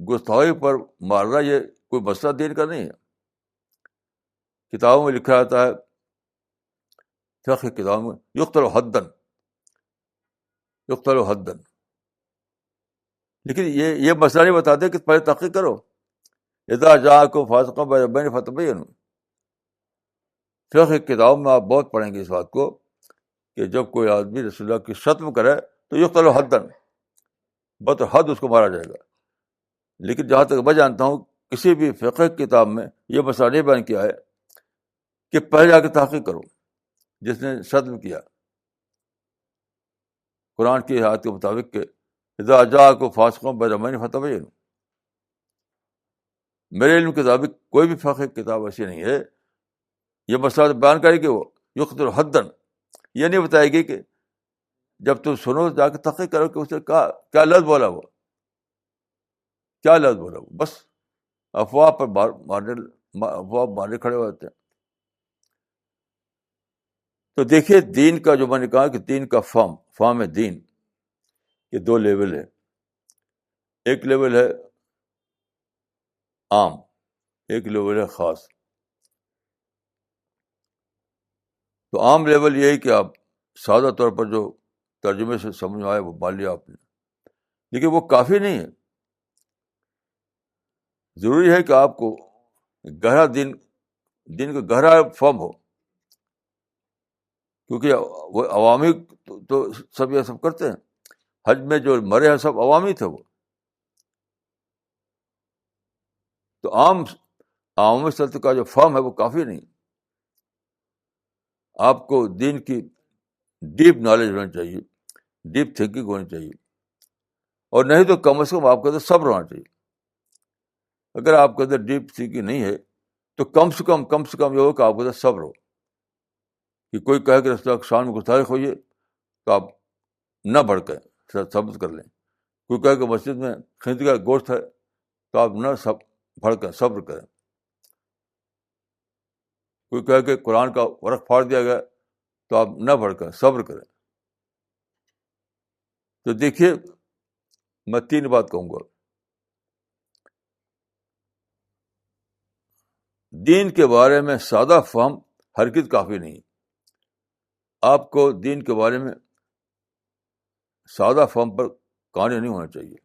گستاخی پر مارنا یہ کوئی مسئلہ دین کا نہیں ہے. کتابوں میں لکھا جاتا ہے، فقہ کی کتابوں میں یقتل حدن، لیکن یہ مسئلہ نہیں بتاتے کہ پہلے تحقیق کرو. اذا جاءکم فاسق بنبأ فتبینوا. فقہ کی کتابوں میں آپ بہت پڑھیں گے اس بات کو کہ جب کوئی آدمی رسول اللہ کی شتم کرے تو یقتل حدن، بط حد اس کو مارا جائے گا. لیکن جہاں تک میں جانتا ہوں کسی بھی فقہ کی کتاب میں یہ مسئلہ نہیں بیان کیا ہے کہ پہلے جا کے تحقیق کرو جس نے شتم کیا. قرآن کی آیات کے مطابق کہ اذا جاءکم فاسق بنبأ فتبینوا. میرے علم کے مطابق کوئی بھی فقہ کتاب ایسی نہیں ہے یہ مسئلہ بیان کرے کہ وہ یقتل حدن، یہ نہیں بتائے گی کہ جب تم سنو جا کے تحقیق کرو کہ اس نے کیا لفظ بولا وہ، کیا لفظ بولا وہ. بس افواہ پر افواہ مارنے کھڑے ہوتے ہیں. تو دیکھیے دین کا جو میں نے کہا کہ دین کا فارم ہے دین، یہ دو لیول ہے. ایک لیول ہے عام، ایک لیول ہے خاص. تو عام لیول یہ ہے کہ آپ سادہ طور پر جو ترجمے سے سمجھ آئے وہ مان لیا آپ نے، لیکن وہ کافی نہیں ہے. ضروری ہے کہ آپ کو گہرا دین کا گہرا فہم ہو، کیونکہ وہ عوامی تو سب یہ سب کرتے ہیں. حج میں جو مرے ہیں سب عوامی تھے وہ. تو عوامی سطح کا جو فہم ہے وہ کافی نہیں. آپ کو دین کی ڈیپ نالج ہونی چاہیے، ڈیپ تھنکنگ ہونی چاہیے، اور نہیں تو کم از کم آپ کے اندر صبر ہونا چاہیے. اگر آپ کے اندر ڈیپ تھنکنگ نہیں ہے تو کم سے کم یہ ہو کہ آپ کے اندر صبر ہو. کہ کوئی کہے کہ رسول اللہ کی شان میں گستاخی ہوئی ہے تو آپ نہ بھڑکیں، صبر کر لیں. کوئی کہے کہ مسجد میں خنزیر کا گوشت ہے تو آپ نہ بھڑکیں، صبر کریں. کوئی کہے کہ قرآن کا ورق پھاڑ دیا گیا تو آپ نہ بھڑکیں، صبر کریں. تو دیکھیے میں 3 بات کہوں گا. دین کے بارے میں سادہ فہم ہرگز کافی نہیں. آپ کو دین کے بارے میں سادہ فہم پر قانع نہیں ہونا چاہیے.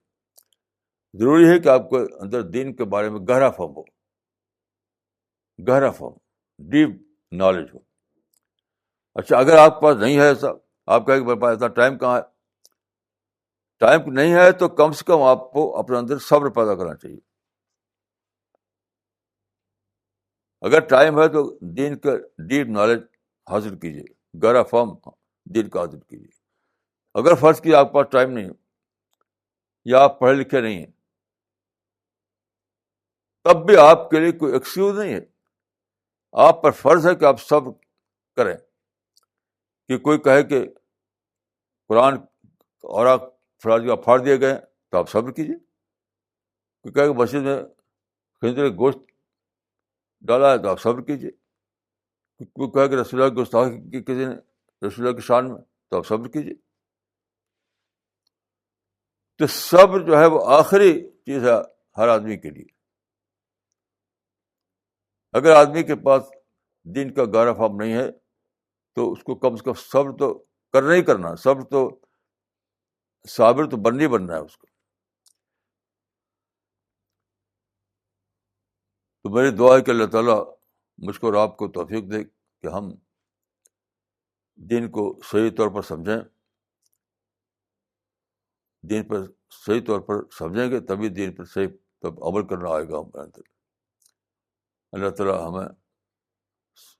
ضروری ہے کہ آپ کو اندر دین کے بارے میں گہرا فہم ہو، گہرا فہم، ڈیپ نالج ہو. اچھا اگر آپ کے پاس نہیں ہے ایسا، آپ کہیں کہ میرے پاس ایسا ٹائم کہاں ہے، ٹائم نہیں ہے تو کم سے کم آپ کو اپنے اندر صبر پیدا کرنا چاہیے. اگر ٹائم ہے تو دین کا ڈیپ نالج حاصل کیجیے، گہرا فہم دین کا حاصل کیجیے. اگر فرض کیا آپ کے پاس ٹائم نہیں ہے یا آپ پڑھے لکھے نہیں ہیں، تب بھی آپ کے لیے کوئی ایکسکیوز نہیں ہے. آپ پر فرض ہے کہ آپ صبر کریں. کہ کوئی کہے کہ قرآن اور آپ فلاں جگہ پھاڑ دیے گئے تو آپ صبر کیجیے. کوئی کہے کہ مسجد میں خنزیر کا گوشت ڈالا ہے تو آپ صبر کیجیے. کوئی کہے کہ رسول اللہ کی گستاخی کی کسی نے رسول اللہ کی شان میں تو آپ صبر کیجیے. تو صبر جو ہے وہ آخری چیز ہے ہر آدمی کے لیے. اگر آدمی کے پاس دین کا گہرا فہم نہیں ہے تو اس کو کم سے کم صبر تو کرنا ہی کرنا. صبر تو صابر تو بننا ہے اس کو. تو میری دعا ہے کہ اللہ تعالیٰ مجھ کو اور آپ کو توفیق دے کہ ہم دین کو صحیح طور پر سمجھیں. دین پر صحیح طور پر سمجھیں گے تبھی دین پر صحیح طور عمل کرنا آئے گا ہمارے اندر. اللہ تعالیٰ ہمیں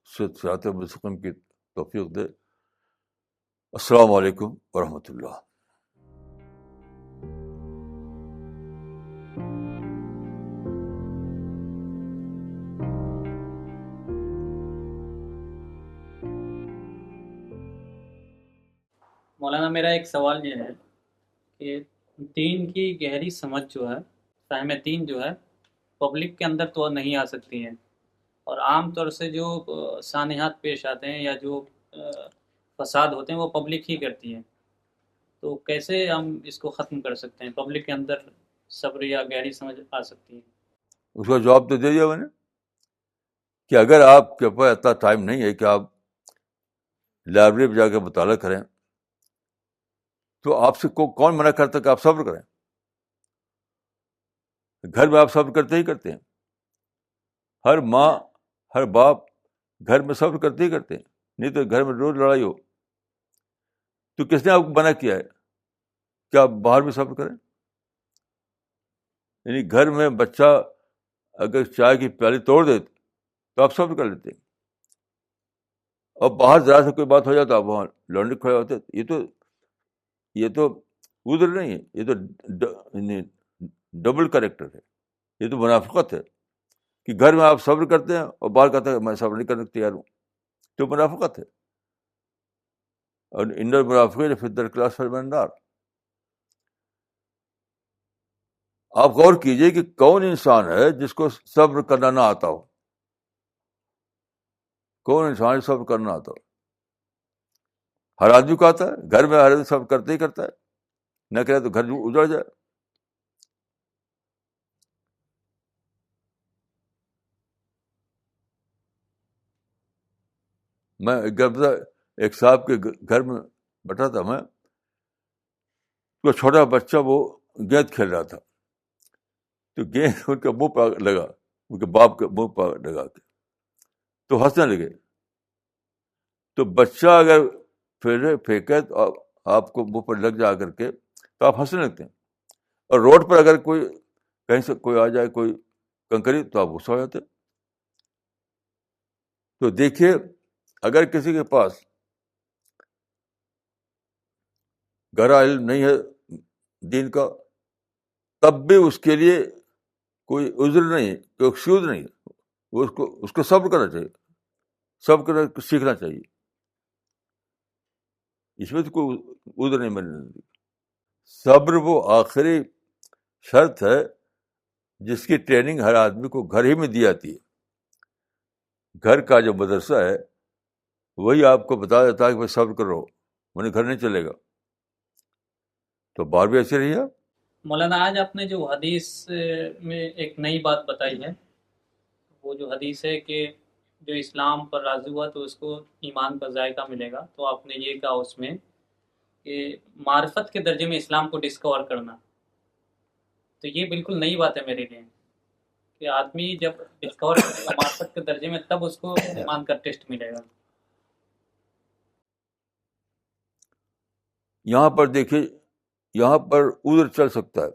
صراط مستقیم کی توفیق دے. السلام علیکم ورحمۃ اللہ. مولانا میرا ایک سوال یہ ہے کہ دین کی گہری سمجھ جو ہے، فہم دین جو ہے پبلک کے اندر تو نہیں آ سکتی ہیں، اور عام طور سے جو سانحات پیش آتے ہیں یا جو فساد ہوتے ہیں وہ پبلک ہی کرتی ہے. تو کیسے ہم اس کو ختم کر سکتے ہیں؟ پبلک کے اندر صبر یا گہری سمجھ آ سکتی ہے؟ اس کا جواب تو دے دیا میں نے کہ اگر آپ کے پاس اتنا ٹائم نہیں ہے کہ آپ لائبریری میں جا کے مطالعہ کریں تو آپ سے کون منع کرتا کہ آپ صبر کریں؟ گھر میں آپ صبر کرتے ہی کرتے ہیں. ہر ماں ہر باپ گھر میں صبر کرتے ہی کرتے ہیں، نہیں تو گھر میں روز لڑائی ہو. تو کس نے آپ کو منع کیا ہے کہ آپ باہر بھی صبر کریں؟ یعنی گھر میں بچہ اگر چائے کی پیالی توڑ دے تو آپ صبر کر لیتے ہیں، اور باہر ذرا سے کوئی بات ہو جائے تو آپ وہاں لڑنے کھڑے ہوتے. یہ تو عذر نہیں ہے، یہ تو ڈبل کریکٹر ہے، یہ تو منافقت ہے. کہ گھر میں آپ صبر کرتے ہیں اور باہر کہتے ہیں میں صبر نہیں کرنے کو تیار ہوں، تو منافقت ہے. اور ان المنافقین فی الدرک الاسفل من النار. آپ غور کیجئے کہ کون انسان ہے جس کو صبر کرنا نہ آتا ہو؟ کون انسان ہے صبر کرنا آتا ہو؟ ہر آدمی کو آتا ہے. گھر میں ہر آدمی صبر کرتے ہی کرتا ہے. نہ کرے تو گھر اجڑ جائے. میں ایک صاحب کے گھر میں بیٹھا تھا. میں تو چھوٹا بچہ وہ گیند کھیل رہا تھا. تو گیند ان کے منہ پر لگا, ان کے باپ کے منہ پر لگا کے تو ہنسنے لگے. تو بچہ اگر پھینکے تو آپ کو منہ پر لگ جا کر کے تو آپ ہنسنے لگتے ہیں. اور روڈ پر اگر کوئی کہیں سے کوئی آ جائے کوئی کنکری تو آپ غصہ ہو جاتے. تو دیکھیے اگر کسی کے پاس گہرا علم نہیں ہے دین کا, تب بھی اس کے لیے کوئی عذر نہیں, کوئی ایکسکیوز نہیں. اس کو صبر کرنا چاہیے, صبر کرنا سیکھنا چاہیے. اس میں تو کوئی عذر نہیں ملنے. صبر وہ آخری شرط ہے جس کی ٹریننگ ہر آدمی کو گھر ہی میں دی جاتی ہے. گھر کا جو مدرسہ ہے وہی آپ کو بتا دیتا ہے کہ بھائی صبر کرو, انہیں گھر نہیں چلے گا. تو بار بھی ایسے رہی ہے. مولانا آج آپ نے جو حدیث میں ایک نئی بات بتائی ہے, وہ جو حدیث ہے کہ جو اسلام پر راضی ہوا تو اس کو ایمان کا ذائقہ ملے گا, تو آپ نے یہ کہا اس میں کہ معرفت کے درجے میں اسلام کو ڈسکور کرنا. تو یہ بالکل نئی بات ہے میرے لیے کہ آدمی جب ڈسکور کرے گا معرفت کے درجے میں تب اس کو ایمان کا ٹیسٹ ملے گا. یہاں پر دیکھیے, یہاں پر عذر چل سکتا ہے.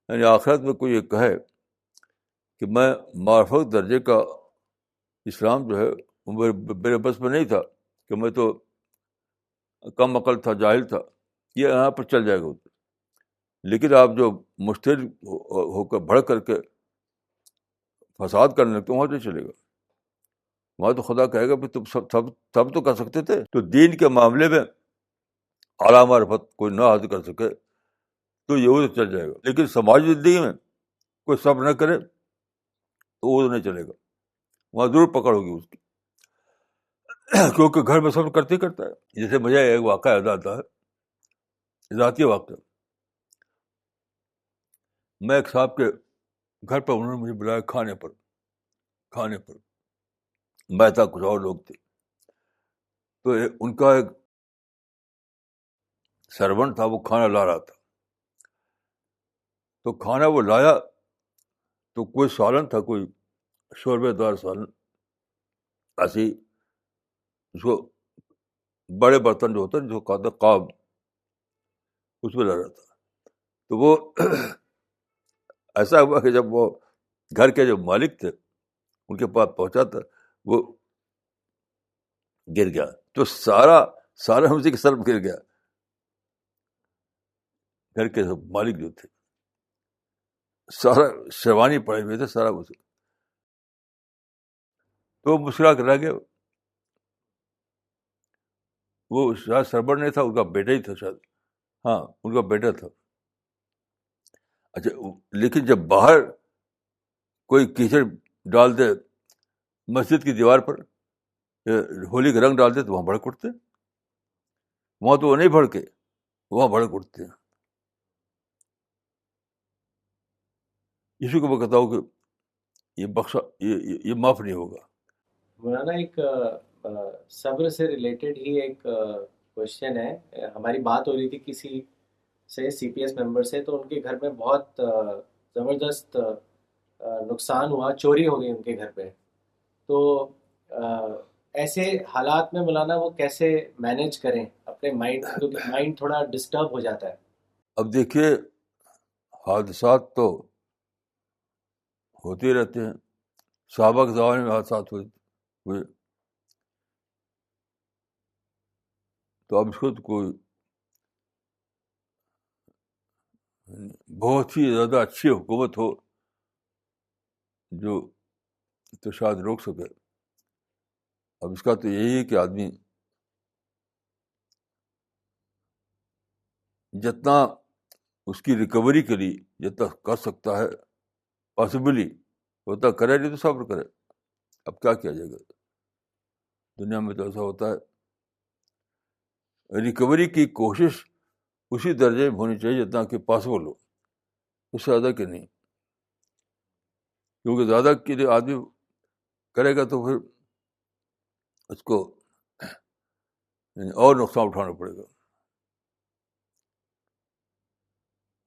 یعنی آخرت میں کوئی یہ کہے کہ میں معرفت درجے کا اسلام جو ہے میرے بس میں نہیں تھا, کہ میں تو کم عقل تھا, جاہل تھا, یہ یہاں پر چل جائے گا. لیکن آپ جو مستحل ہو کر بڑھ کر کے فساد کرنے لگتے وہاں نہیں چلے گا. وہاں تو خدا کہے گا کہ تم سب تو کر سکتے تھے. تو دین کے معاملے میں اعلیٰ معرفت کوئی نہ حاصل کر سکے تو یہ عذر چل جائے گا. لیکن سماجی زندگی میں کوئی صبر نہ کرے تو عذر نہیں چلے گا, وہاں ضرور پکڑ ہوگی اس کی. کیونکہ گھر میں صبر کرتے ہی کرتا ہے. جیسے مجھے ایک واقعہ یاد آتا ہے, ذاتی واقعہ. میں ایک صاحب کے گھر پر, انہوں نے مجھے بلایا کھانے پر. میں تھا, کچھ اور لوگ تھے. تو ان کا ایک سرونٹ تھا, وہ کھانا لا رہا تھا. تو کھانا وہ لایا تو کوئی سالن تھا, کوئی شوربے دار سالن, ایسی اس کو بڑے برتن جو ہوتے ہیں جو کہتے ہیں قاب, اس میں لا رہا تھا. تو وہ ایسا ہوا کہ جب وہ گھر کے جو مالک تھے ان کے پاس پہنچا تھا, وہ گر گیا. تو سارا اسی کے سر میں گر گیا. گھر کے مالک جو تھے سارا شیروانی پڑے ہوئے تھے, سارا کچھ. تو مسکرا کر رہ گیا. وہ شاید سربر نہیں تھا, ان کا بیٹا ہی تھا شاید. ہاں, ان کا بیٹا تھا. اچھا, لیکن جب باہر کوئی کیچڑ ڈال دے مسجد کی دیوار پر, ہولی کا رنگ ڈال دے تو وہاں بھڑک اٹھتے. وہاں تو وہ نہیں بھڑکے, وہاں بھڑک اٹھتے ہیں. اسی کو میں کہتا ہوں کہ یہ بخشا یہ معاف نہیں ہوگا. مولانا ایک صبر سے ریلیٹڈ ہی ایک کوشچن ہے. ہماری بات ہو رہی تھی کسی سے, سی پی ایس ممبر سے, تو ان کے گھر میں بہت زبردست نقصان ہوا, چوری ہو گئی ان کے گھر پہ. تو ایسے حالات میں مولانا وہ کیسے مینیج کریں اپنے مائنڈ, کیونکہ مائنڈ تھوڑا ڈسٹرب ہو جاتا ہے. اب دیکھیے حادثات تو ہوتے رہتے ہیں. صحابہ کے زمانے میں حادثات ہوئے, تو اب اس کو تو کوئی بہت ہی زیادہ اچھی حکومت ہو جو تو شاید روک سکے. اب اس کا تو یہی ہے کہ آدمی جتنا اس کی ریکوری کے لیے جتنا کر سکتا ہے پاسبلی اتنا کرے، نہیں تو صبر کرے. اب کیا کیا جائے گا، دنیا میں تو ایسا ہوتا ہے. ریکوری کی کوشش اسی درجے میں ہونی چاہیے جتنا کہ پاسبل ہو، اس سے زیادہ کہ نہیں. کیونکہ زیادہ کے لیے آدمی کرے گا تو پھر اس کو اور نقصان اٹھانا پڑے گا.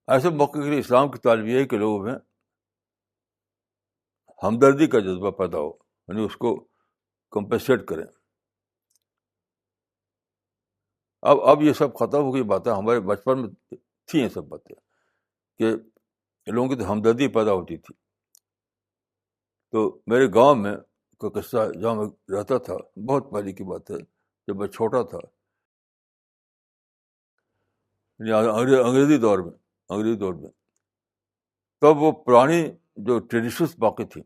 ایسے موقع کے لیے اسلام کی تعلیم یہ ہے کہ لوگوں میں ہمدردی کا جذبہ پیدا ہو، یعنی اس کو کمپنسیٹ کریں. اب یہ سب ختم ہو گئی باتیں. ہمارے بچپن میں تھیں یہ سب باتیں کہ لوگوں کی تو ہمدردی پیدا ہوتی تھی. تو میرے گاؤں میں کوئی قصہ جہاں میں رہتا تھا، بہت پہلے کی بات ہے، جب میں چھوٹا تھا، یعنی انگریزی دور میں تب وہ پرانی جو ٹریڈیشنس باقی تھی.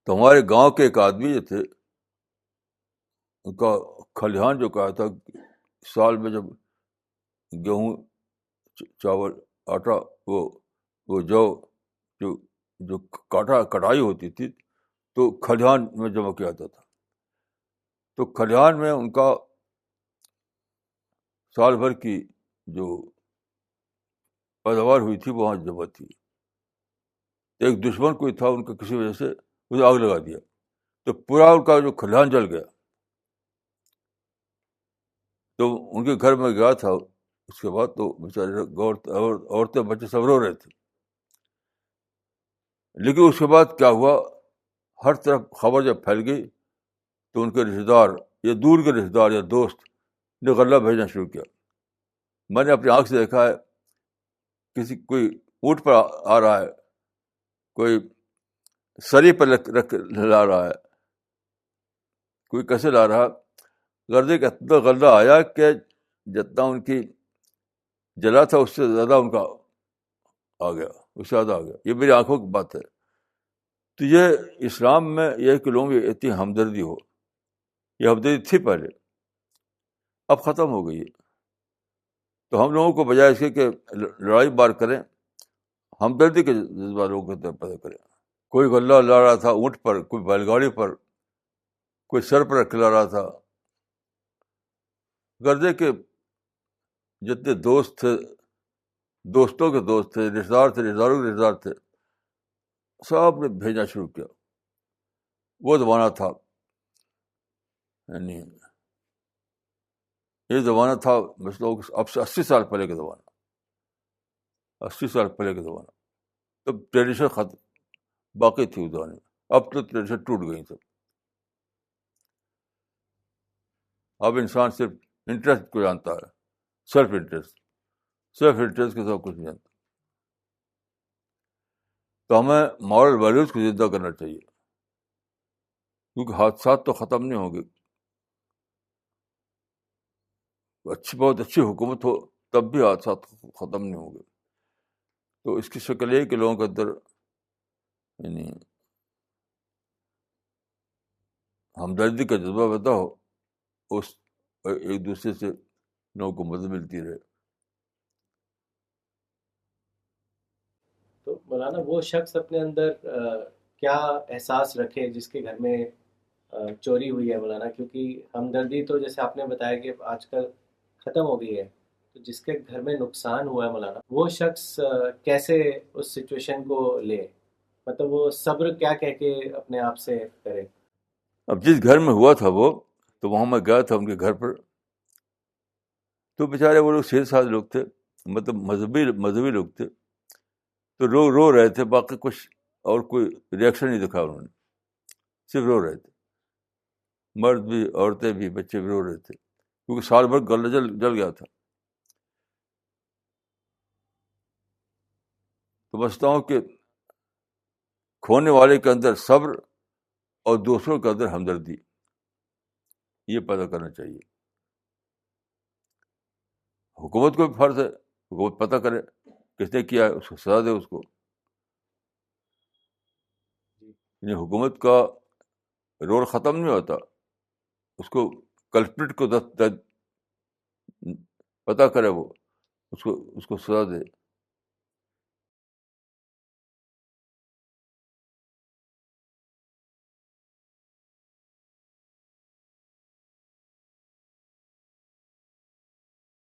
تو ہمارے گاؤں کے ایک آدمی جو تھے، ان کا کھلیہان جو کہا تھا، سال میں جب گیہوں، چاول، آٹا، وہ جو کٹائی ہوتی تھی تو کھلیہان میں جمع کیا جاتا تھا. تو کھلیہان میں ان کا سال بھر کی جو پیداوار ہوئی تھی وہاں جمع تھی. ایک دشمن کوئی تھا، ان کا کسی وجہ سے اسے آگ لگا دیا، تو پورا ان کا جو کھلیہان جل گیا. تو ان کے گھر میں گیا تھا اس کے بعد، تو بیچارے عورتیں بچے سب رو رہے تھے. لیکن اس کے بعد کیا ہوا، ہر طرف خبر جب پھیل گئی تو ان کے رشتے دار یا دور کے رشتے دار یا دوست نے غلہ بھیجنا شروع کیا. میں نے اپنی آنکھ سے دیکھا ہے، کوئی اونٹ پر آ رہا ہے، کوئی سری پر لا رہا ہے، کوئی کیسے لا رہا. غرضے کا اتنا غلہ آیا کہ جتنا ان کی جلا تھا اس سے زیادہ ان کا آ گیا، اس سے زیادہ آ گیا. یہ میری آنکھوں کی بات ہے. تو یہ اسلام میں یہ کہ لوگوں میں اتنی ہمدردی ہو، یہ ہمدردی تھی پہلے، اب ختم ہو گئی ہے. تو ہم لوگوں کو بجائے اس کے کہ لڑائی بار کریں، ہمدردی کے جذبہ لوگوں کے اندر پیدا کریں. کوئی غلہ لا رہا تھا اونٹ پر، کوئی بیل گاڑی پر، کوئی سر پر رکھ لا رہا تھا. غرضے کے جتنے دوست تھے، دوستوں کے دوست تھے، رشتے دار تھے، رشتے داروں کے رشتے دار تھے، سب نے بھیجنا شروع کیا. وہ زمانہ تھا، یعنی یہ زمانہ تھا مثلاً اب سے 80 سال پہلے کا زمانہ. 80 سال پہلے کا زمانہ تب ٹریڈیشن ختم باقی تھی اس زمانے میں. اب تو ٹریڈیشن ٹوٹ گئی سب. اب انسان صرف انٹرسٹ کو جانتا ہے، سیلف انٹرسٹ کے ساتھ کچھ نہیں جانتا. تو ہمیں مارل ویلیوز کو زندہ کرنا چاہیے، کیونکہ حادثات تو ختم نہیں ہوں گے. بہت اچھی حکومت ہو تب بھی حادثات ختم نہیں ہوں گے. تو اس کی شکل یہ کہ لوگوں کے اندر یعنی ہمدردی کا جذبہ پیدا ہو، اس ایک دوسرے سے لوگوں کو مدد ملتی رہے. تو مولانا وہ شخص اپنے اندر کیا احساس رکھے جس کے گھر میں چوری ہوئی ہے مولانا؟ کیونکہ ہمدردی تو جیسے آپ نے بتایا کہ آج کل ختم ہو گئی ہے، تو جس کے گھر میں نقصان ہوا ہے مولانا، وہ شخص کیسے اس سچویشن کو لے؟ مطلب وہ صبر کیا کہہ کے اپنے آپ سے کرے؟ اب جس گھر میں ہوا تھا وہ، تو وہاں میں گیا تھا ان کے گھر پر. تو بیچارے وہ لوگ سیدھے سادے لوگ تھے، مطلب مذہبی لوگ تھے. تو رو رہے تھے، باقی کچھ اور کوئی ریئیکشن نہیں دکھا انہوں نے، صرف رو رہے تھے. مرد بھی، عورتیں بھی، بچے بھی رو رہے تھے، کیونکہ سال بھر غلہ جل گیا تھا. تو بستا ہوں کہ کھونے والے کے اندر صبر اور دوسروں کے اندر ہمدردی، یہ پیدا کرنا چاہیے. حکومت کو بھی فرض ہے، حکومت پتہ کرے کس نے کیا ہے، اس کو سزا دے اس کو. یعنی حکومت کا رول ختم نہیں ہوتا، اس کو کلپریٹ کو پتہ کرے وہ اس کو سزا دے.